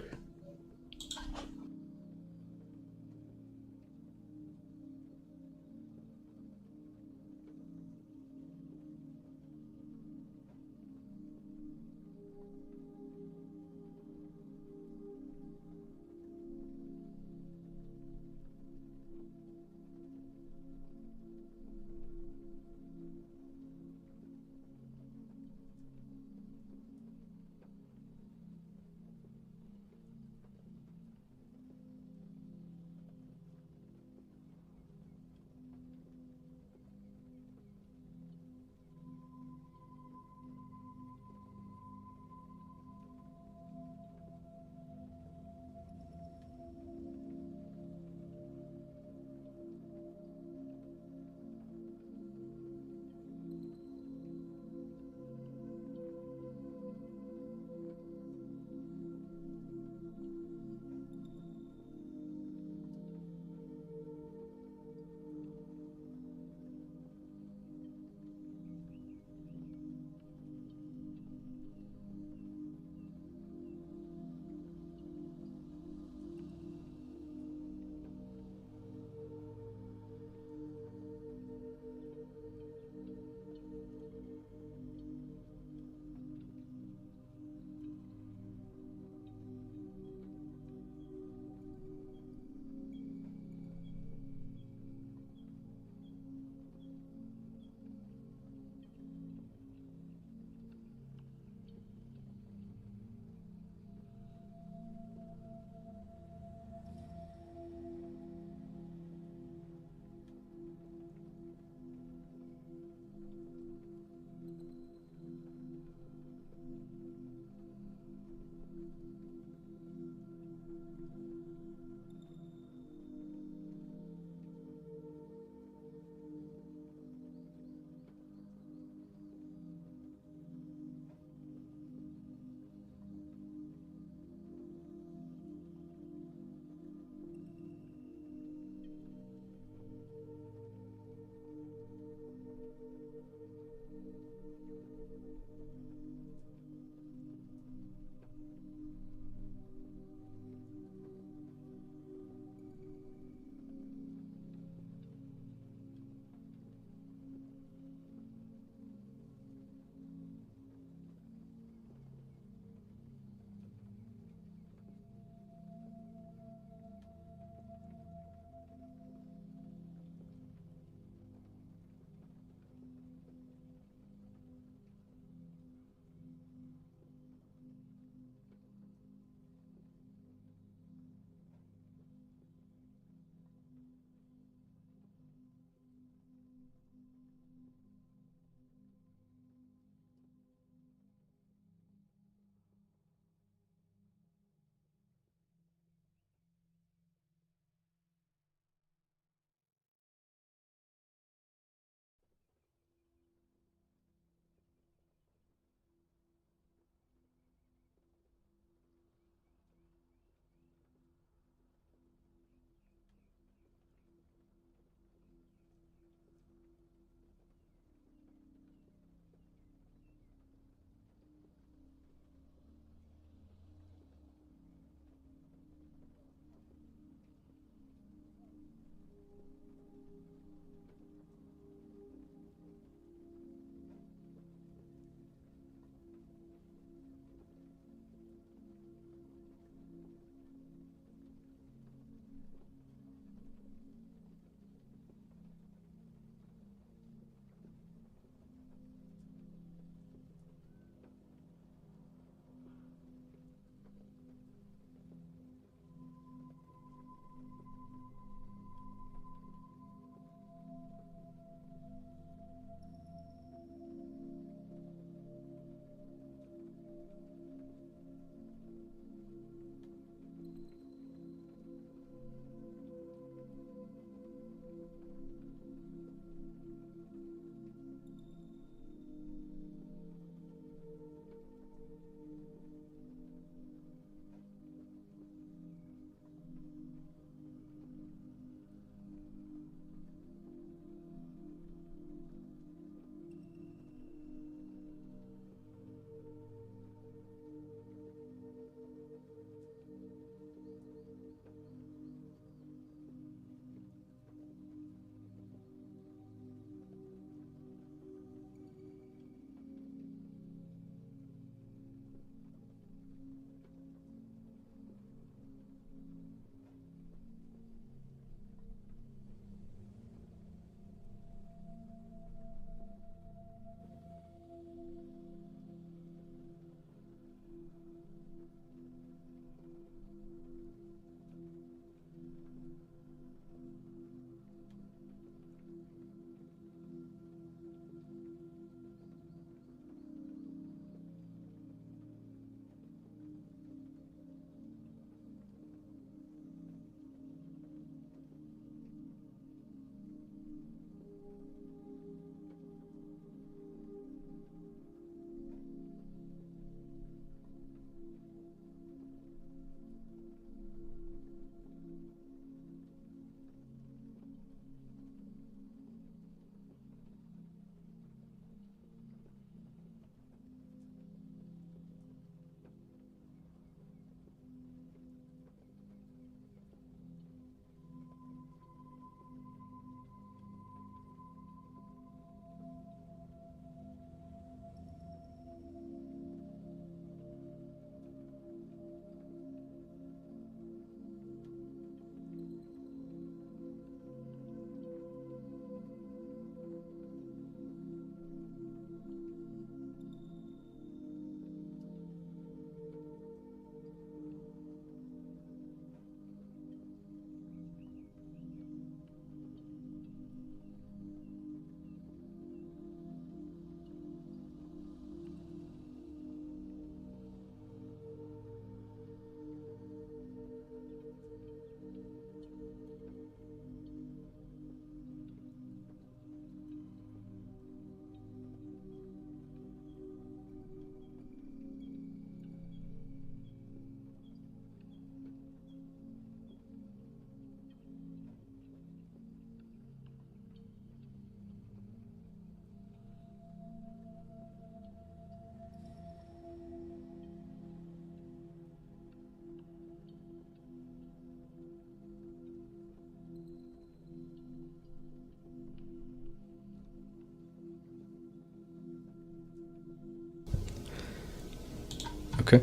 Okay.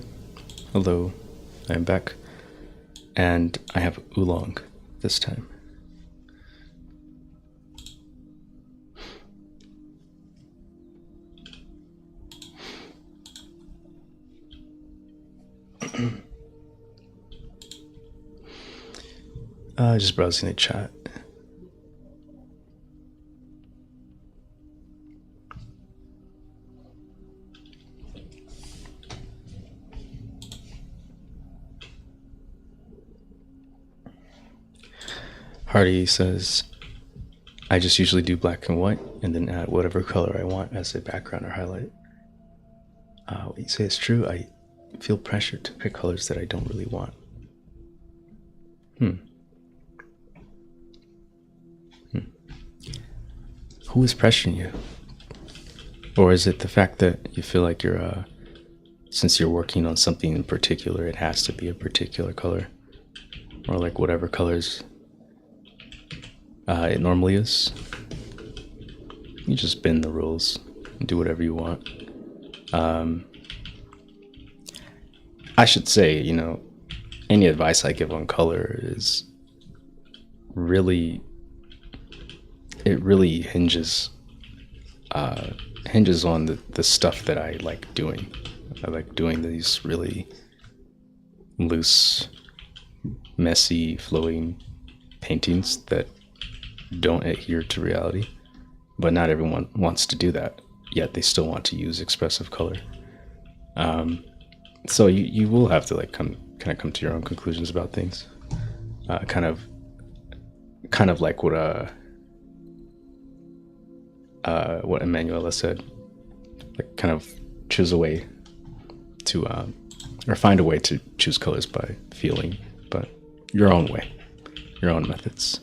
Hello, I am back. And I have oolong this time. Just browsing the chat. Hardy says, I just usually do black and white and then add whatever color I want as a background or highlight. What you say is true. I feel pressured to pick colors that I don't really want. Who is pressuring you? Or is it the fact that you feel like you're, since you're working on something in particular, it has to be a particular color? Or like whatever colors it normally is? You just bend the rules and do whatever you want. I should say, any advice I give on color is really, it really hinges on the stuff that I like doing. I like doing these really loose, messy, flowing paintings that don't adhere to reality. But not everyone wants to do that, yet they still want to use expressive color. So you will have to like come to your own conclusions about things. Kind of like what Emanuela said. Like kind of choose a way to or find a way to choose colors by feeling, but your own way, your own methods.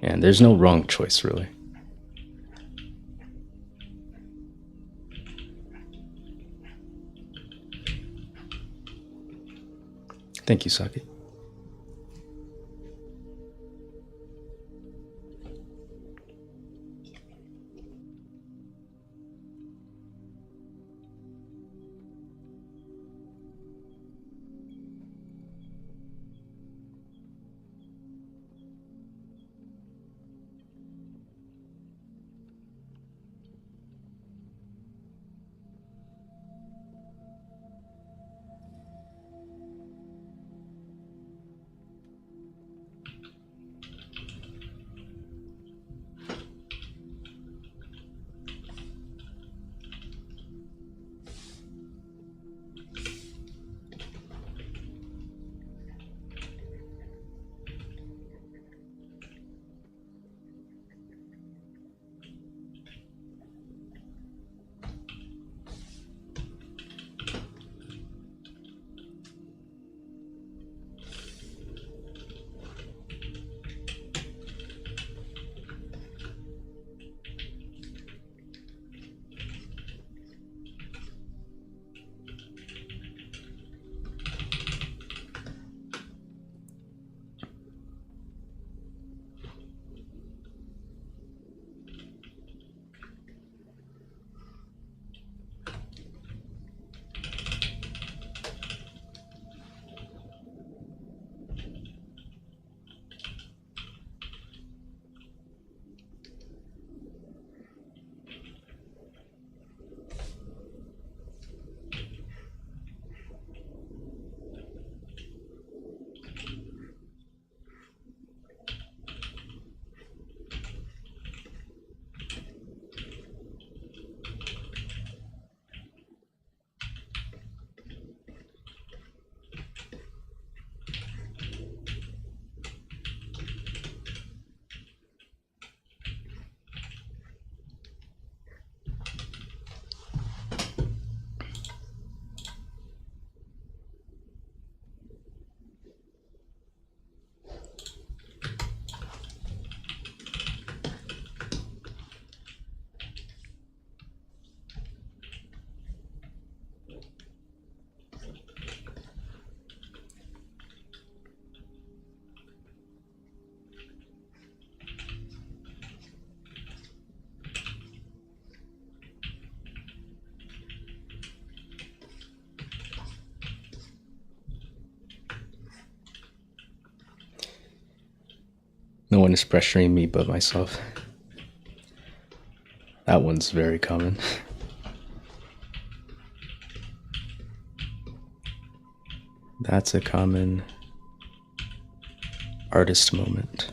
And there's no wrong choice, really. Thank you, Saki. one is pressuring me but myself. That one's very common. That's a common artist moment.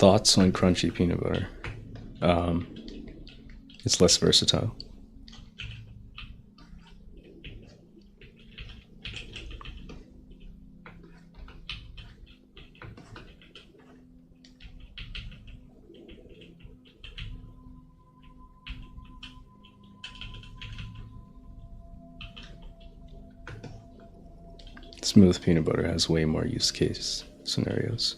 Thoughts on crunchy peanut butter. Um, It's less versatile. Smooth peanut butter has way more use case scenarios.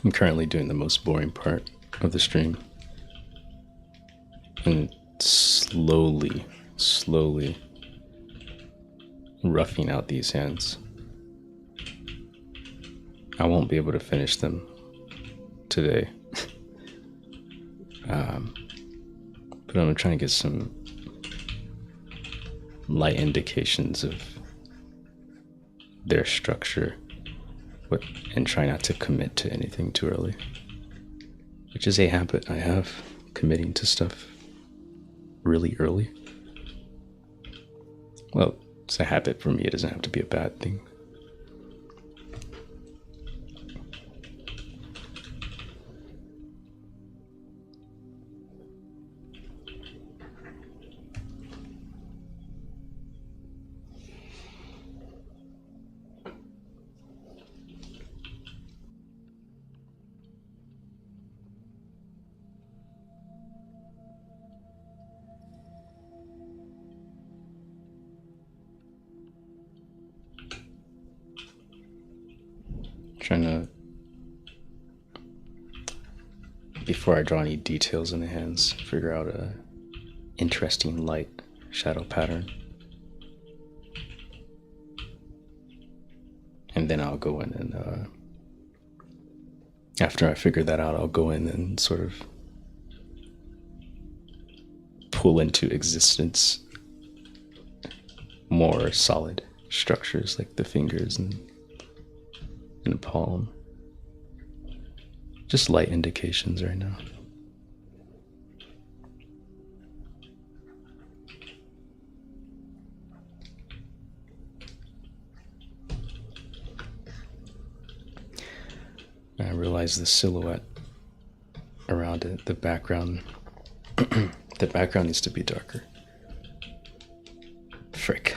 I'm currently doing the most boring part of the stream. And slowly roughing out these hands. I won't be able to finish them today. But I'm trying to get some light indications of their structure and try not to commit to anything too early, which is a habit I have, committing to stuff really early. Well, it's a habit for me. It doesn't have to be a bad thing. Trying to, before I draw any details in the hands, figure out a interesting light shadow pattern. And then I'll go in and, after I figure that out, I'll go in and sort of pull into existence more solid structures like the fingers and the palm. Just light indications right now. I realize the silhouette around it, the background, the background needs to be darker. Frick.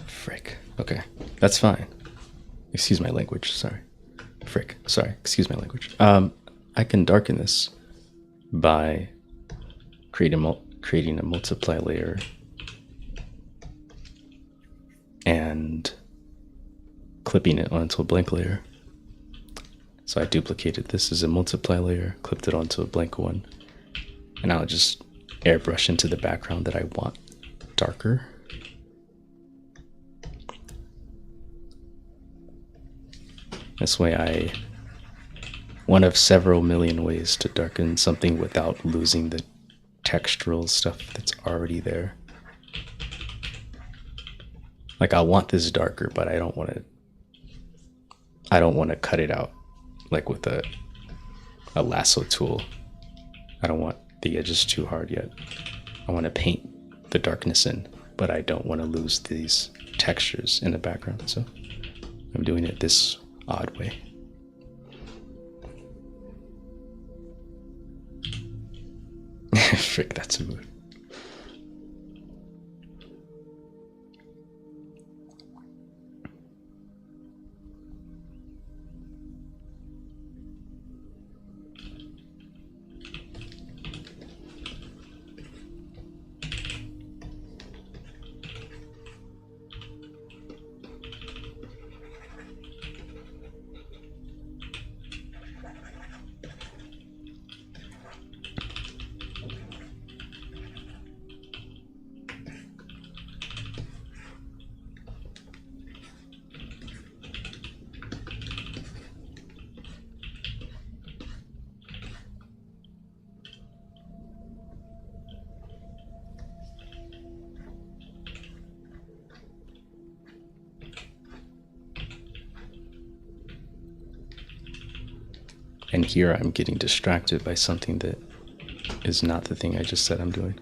Frick. Okay, that's fine. Excuse my language, sorry. Frick, sorry, excuse my language. I can darken this by creating a multiply layer and clipping it onto a blank layer. So I duplicated this as a multiply layer, clipped it onto a blank one, and I'll just airbrush into the background that I want darker. This way one of several million ways to darken something without losing the textural stuff that's already there. Like, I want this darker, but I don't want to cut it out like with a lasso tool. I don't want the edges too hard yet. I want to paint the darkness in, but I don't want to lose these textures in the background. So I'm doing it this odd way. Frick, that's a mood. And here I'm getting distracted by something that is not the thing I just said I'm doing.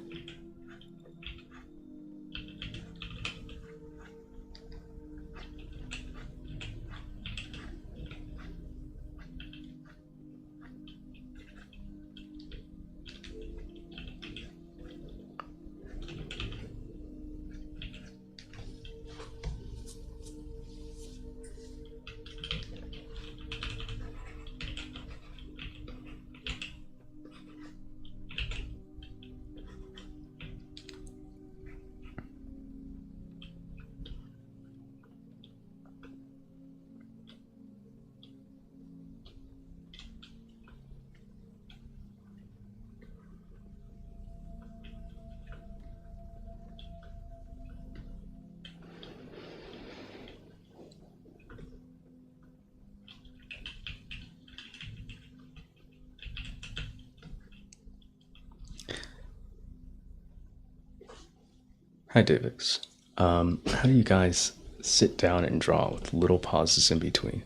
Hi, Davix. How do you guys sit down and draw with little pauses in between?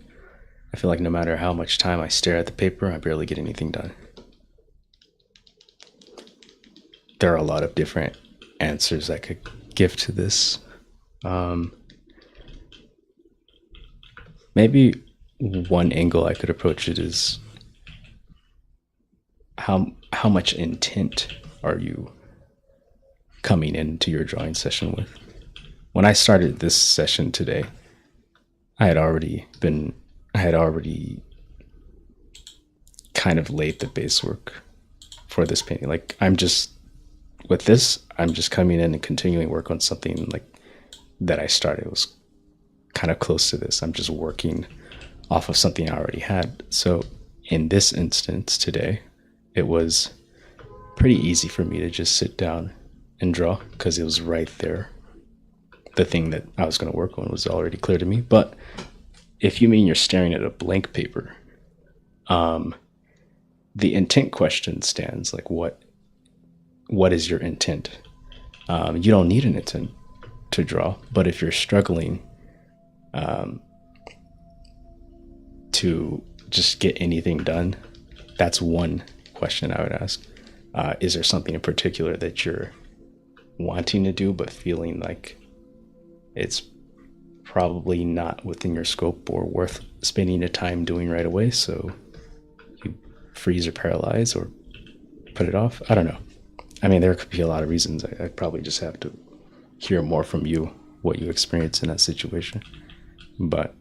I feel like no matter how much time I stare at the paper, I barely get anything done. There are a lot of different answers I could give to this. Maybe one angle I could approach it is how much intent are you coming into your drawing session with? When I started this session today, I had already kind of laid the base work for this painting. Like I'm just coming in and continuing work on something like that I started. It was kind of close to this. I'm just working off of something I already had. So in this instance today, it was pretty easy for me to just sit down and draw because it was right there. The thing that I was going to work on was already clear to me. But if you mean you're staring at a blank paper, the intent question stands. Like what is your intent? You don't need an intent to draw, but if you're struggling to just get anything done, that's one question I would ask. Is there something in particular that you're wanting to do but feeling like it's probably not within your scope or worth spending the time doing right away, so you freeze or paralyze or put it off? I don't know. I mean, there could be a lot of reasons. I probably just have to hear more from you, what you experience in that situation. But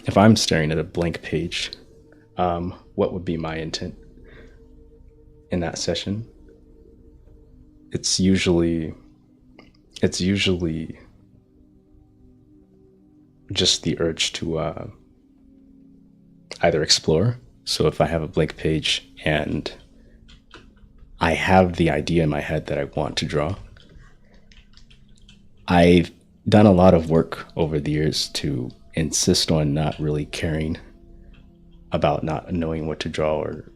if I'm staring at a blank page, what would be my intent in that session? It's usually just the urge to either explore. So if I have a blank page and I have the idea in my head that I want to draw, I've done a lot of work over the years to insist on not really caring about not knowing what to draw or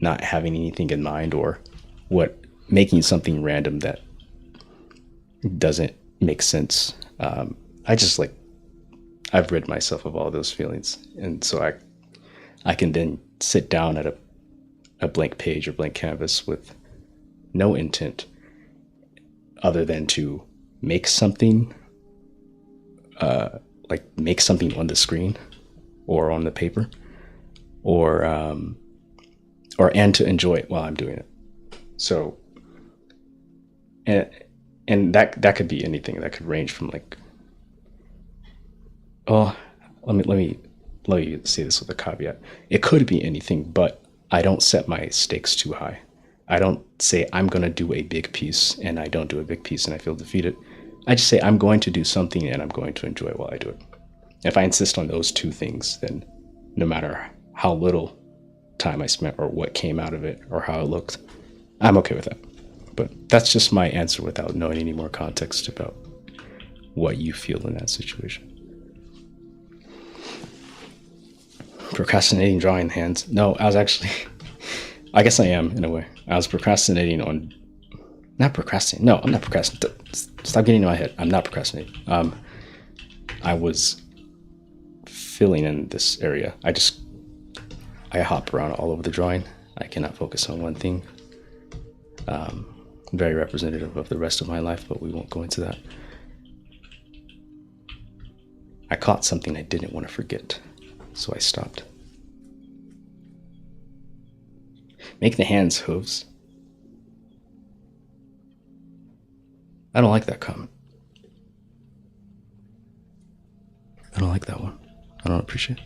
not having anything in mind, or making something random that doesn't make sense. I've rid myself of all those feelings, and so I can then sit down at a blank page or blank canvas with no intent other than to make something, make something on the screen or on the paper, or and to enjoy it while I'm doing it. So, and that could be anything. That could range from like, oh, let me say this with a caveat. It could be anything, but I don't set my stakes too high. I don't say I'm going to do a big piece and I don't do a big piece and I feel defeated. I just say I'm going to do something and I'm going to enjoy it while I do it. If I insist on those two things, then no matter how little time I spent or what came out of it or how it looked, I'm okay with that. But that's just my answer without knowing any more context about what you feel in that situation. Procrastinating drawing hands. No, I was actually, I guess I am in a way. I was procrastinating on, not procrastinating. No, I'm not procrastinating. Stop getting in my head. I'm not procrastinating. I was filling in this area. I hop around all over the drawing. I cannot focus on one thing. Very representative of the rest of my life, but we won't go into that. I caught something I didn't want to forget, so I stopped. Make the hands hooves. I don't like that comment. I don't like that one. I don't appreciate it.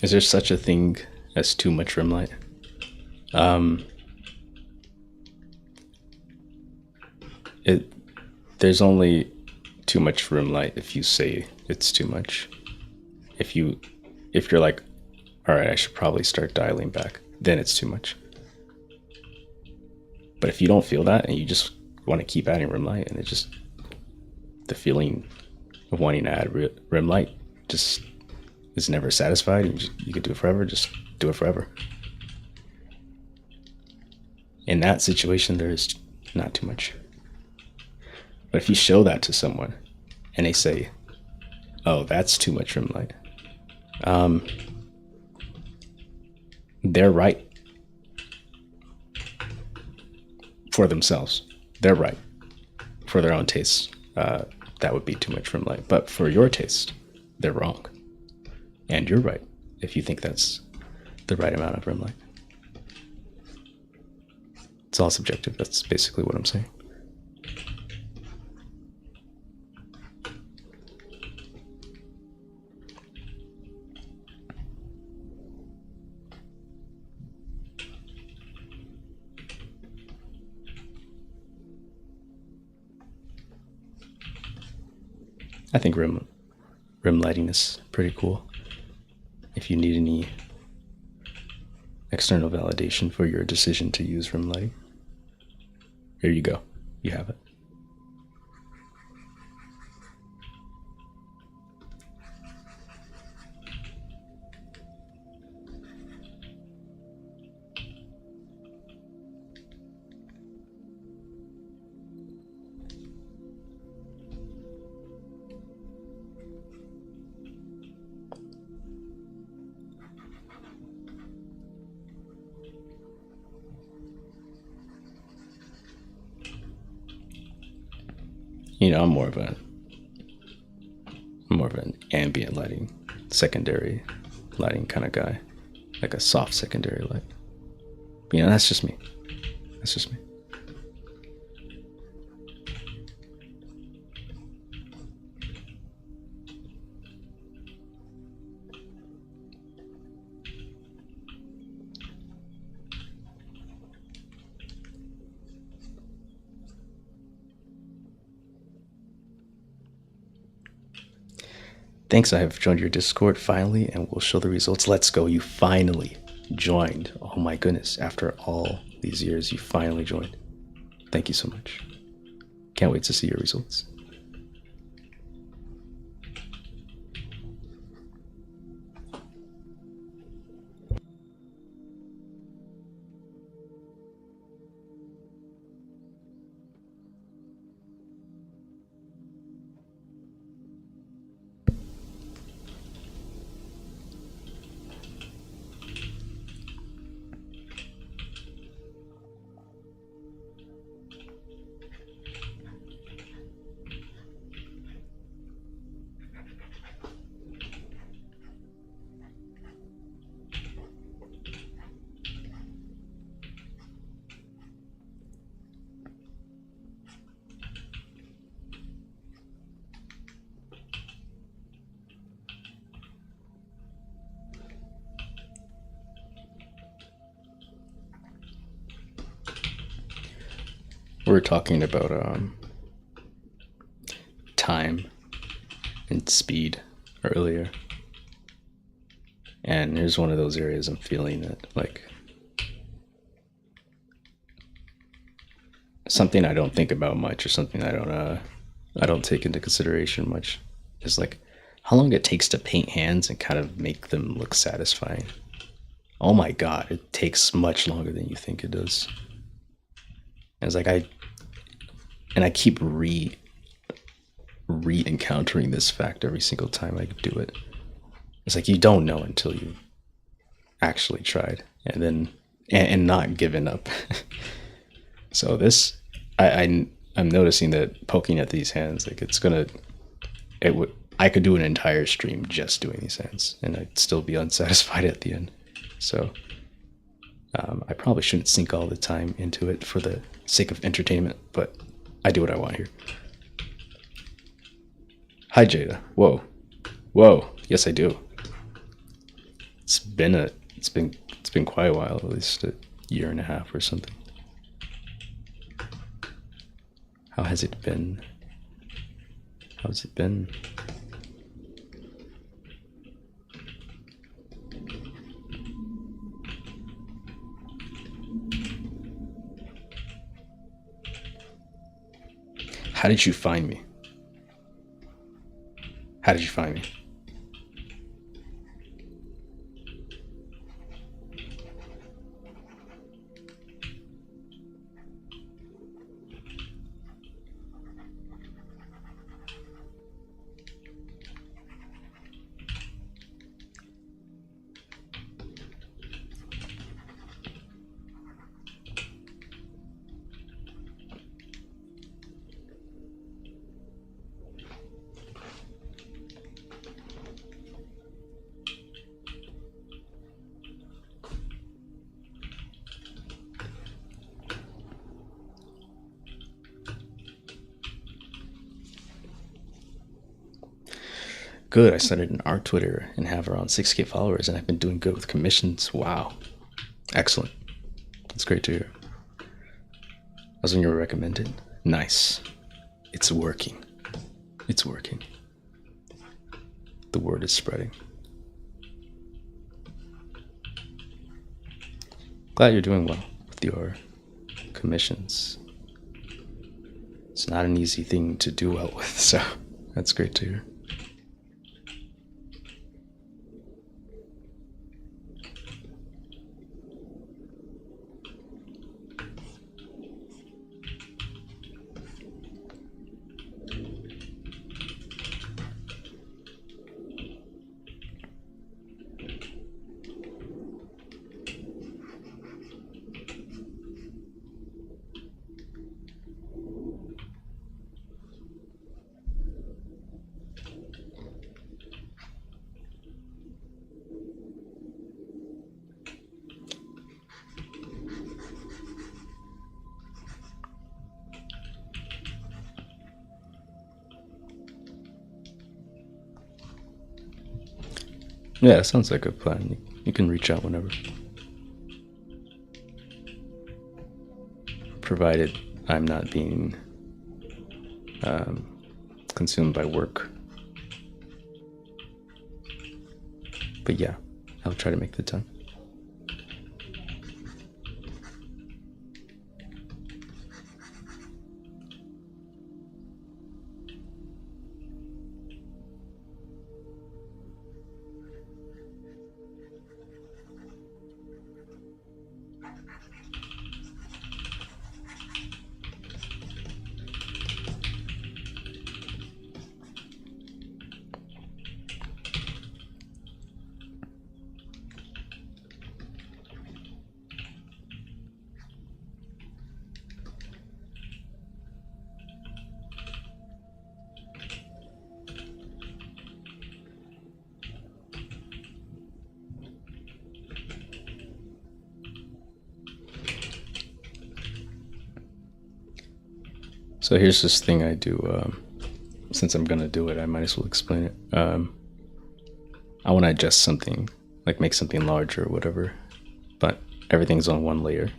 Is there such a thing as too much rim light? It there's only too much rim light if you say it's too much. If you're like, all right, I should probably start dialing back, then it's too much. But if you don't feel that and you just want to keep adding rim light, and it just the feeling of wanting to add rim light just is never satisfied, and you could do it forever, just do it forever. In that situation, there is not too much. But if you show that to someone and they say, oh, that's too much rim light, they're right for themselves. They're right for their own tastes. That would be too much rim light. But for your taste, they're wrong. And you're right if you think that's the right amount of rim light. It's all subjective. That's basically what I'm saying. I think rim lighting is pretty cool. If you need any external validation for your decision to use rim lighting, here you go. You have it. You know, I'm more of an ambient lighting, secondary lighting kind of guy, like a soft secondary light. But, you know, that's just me. That's just me. Thanks, I have joined your Discord finally, and we'll show the results. Let's go, you finally joined. Oh my goodness, after all these years, you finally joined. Thank you so much. Can't wait to see your results. We were talking about time and speed earlier, and here's one of those areas I'm feeling that, like, something I don't think about much, or something I don't take into consideration much, is like how long it takes to paint hands and kind of make them look satisfying. Oh my god, it takes much longer than you think it does. And it's like I keep re-encountering this fact every single time I do it. It's like you don't know until you actually tried, and then and not given up. So this, I'm noticing that poking at these hands, like I could do an entire stream just doing these hands, and I'd still be unsatisfied at the end. So I probably shouldn't sink all the time into it for the sake of entertainment, but I do what I want here. Hi, Jada. Whoa. Yes, I do. it's been quite a while, at least a year and a half or something. How has it been? How's it been? How did you find me? How did you find me? Good. I started an art Twitter and have around 6K followers, and I've been doing good with commissions. Wow. Excellent. That's great to hear. I was when you were recommended. Nice. It's working. It's working. The word is spreading. Glad you're doing well with your commissions. It's not an easy thing to do well with, so that's great to hear. Yeah, sounds like a plan. You can reach out whenever. Provided I'm not being consumed by work. But yeah, I'll try to make the time. So here's this thing I do. Since I'm gonna do it, I might as well explain it. I want to adjust something, like make something larger or whatever, but everything's on one layer.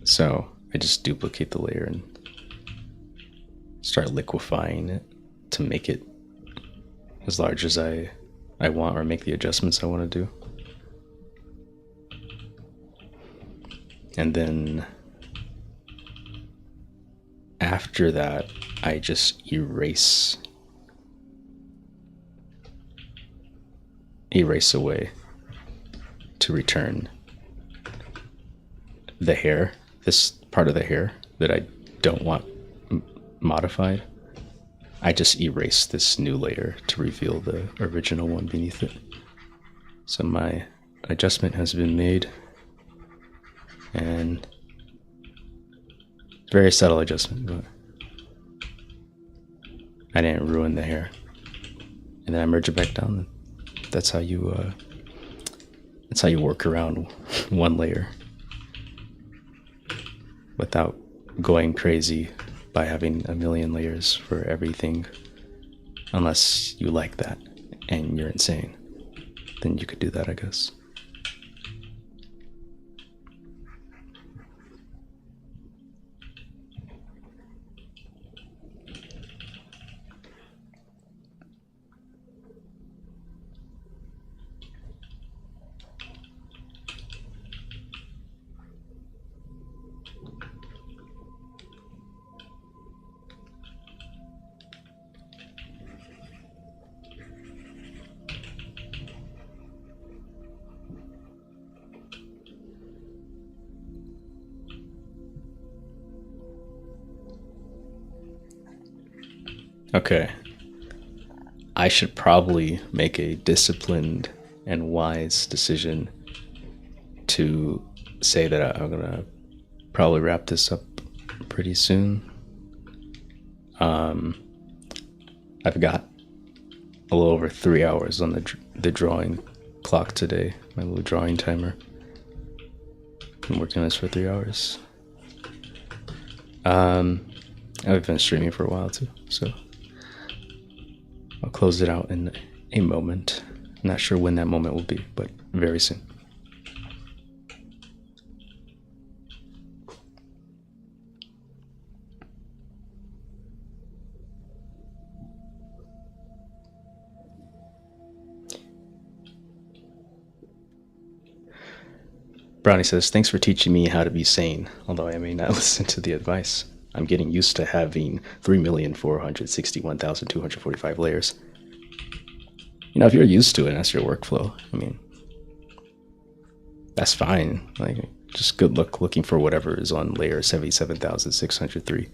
So I just duplicate the layer and start liquefying it to make it as large as I want, or make the adjustments I want to do. And then after that, I just erase away to return the hair, this part of the hair that I don't want modified. I just erase this new layer to reveal the original one beneath it. So my adjustment has been made, and very subtle adjustment, but I didn't ruin the hair. And then I merge it back down. That's how you work around one layer without going crazy by having a million layers for everything, unless you like that and you're insane. then you could do that, I guess. Okay. I should probably make a disciplined and wise decision to say that I'm gonna probably wrap this up pretty soon. I've got a little over 3 hours on the drawing clock today, my little drawing timer. Been working on this for 3 hours. I've been streaming for a while too, so I'll close it out in a moment. I'm not sure when that moment will be, but very soon. Brownie says, thanks for teaching me how to be sane, although I may not listen to the advice. I'm getting used to having 3,461,245 layers. You know, if you're used to it and that's your workflow, I mean, that's fine. Like, just good luck looking for whatever is on layer 77,603.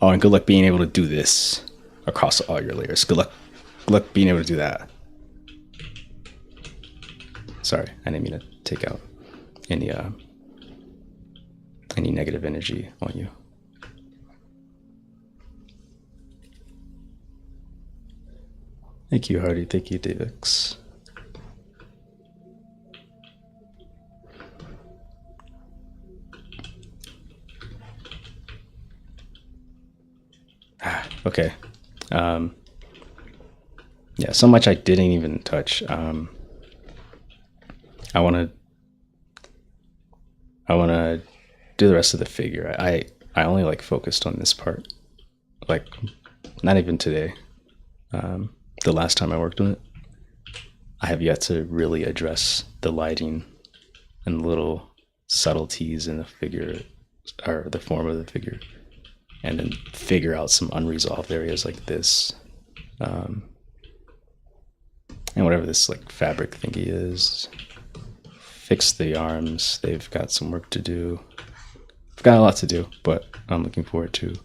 Oh, and good luck being able to do this across all your layers. Good luck being able to do that. Sorry, I didn't mean to take out any negative energy on you. Thank you, Hardy. Thank you, Davix. Okay. Yeah, so much I didn't even touch. I wanna do the rest of the figure. I only like focused on this part. Like, not even today. The last time I worked on it, I have yet to really address the lighting and little subtleties in the figure, or the form of the figure, and then figure out some unresolved areas like this. And whatever this like fabric thingy is. Fix the arms. They've got some work to do. I've got a lot to do, but I'm looking forward to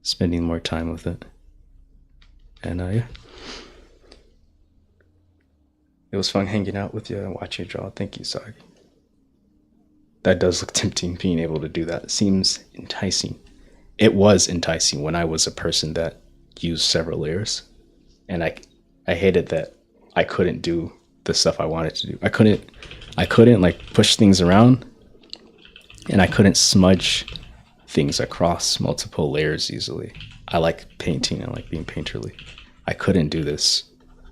spending more time with it. And yeah. It was fun hanging out with you and watching you draw. Thank you, Soggy. That does look tempting, being able to do that. It seems enticing. It was enticing when I was a person that used several layers. And I hated that I couldn't do the stuff I wanted to do. I couldn't like push things around, and I couldn't smudge things across multiple layers easily. I like painting and like being painterly. I couldn't do this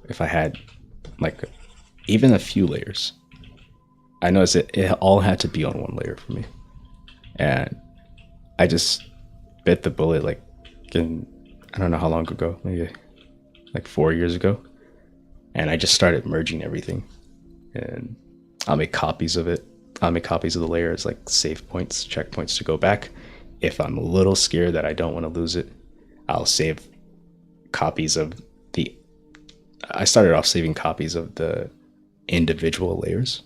if I had like even a few layers. I noticed it all had to be on one layer for me. And I just bit the bullet like I don't know how long ago, maybe like 4 years ago. And I just started merging everything. And I'll make copies of it. I'll make copies of the layers, like save points, checkpoints to go back. If I'm a little scared that I don't want to lose it, I'll save copies of I started off saving copies of the individual layers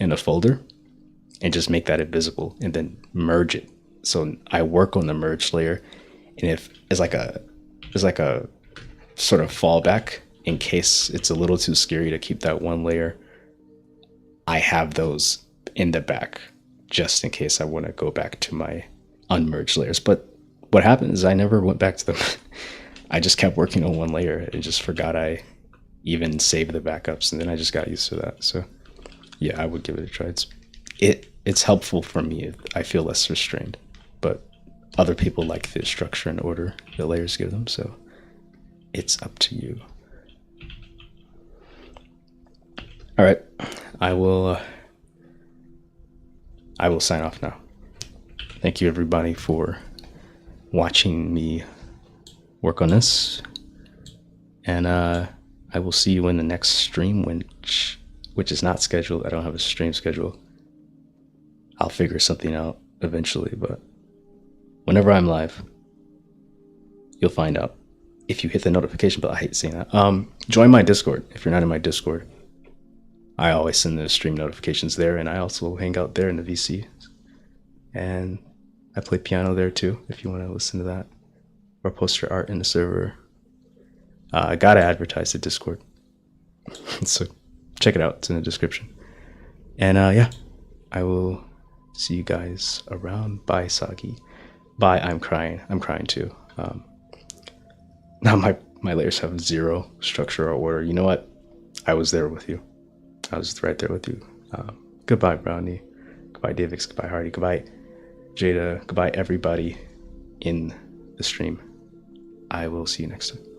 in a folder and just make that invisible and then merge it. So I work on the merged layer, and if it's like a sort of fallback in case it's a little too scary to keep that one layer, I have those in the back just in case I want to go back to my unmerged layers. But what happened is I never went back to them. I just kept working on one layer and just forgot I even saved the backups, and then I just got used to that. So yeah, I would give it a try. it's helpful for me. I feel less restrained, but other people like the structure and order the layers give them, so it's up to you. All right, I will sign off now. Thank you everybody for watching me work on this, and I will see you in the next stream, which is not scheduled. I don't have a stream schedule. I'll figure something out eventually, but whenever I'm live, you'll find out if you hit the notification bell. I hate saying that. Join my Discord if you're not in my Discord. I always send the stream notifications there, and I also hang out there in the VC. And I play piano there too, if you want to listen to that. Or post your art in the server. I gotta advertise the Discord. So check it out, it's in the description. And yeah, I will see you guys around. Bye, Soggy. Bye, I'm crying. I'm crying too. Now my layers have zero structure or order. You know what? I was there with you. I was right there with you. Goodbye, Brownie. Goodbye, Davix. Goodbye, Hardy. Goodbye, Jada. Goodbye, everybody in the stream. I will see you next time.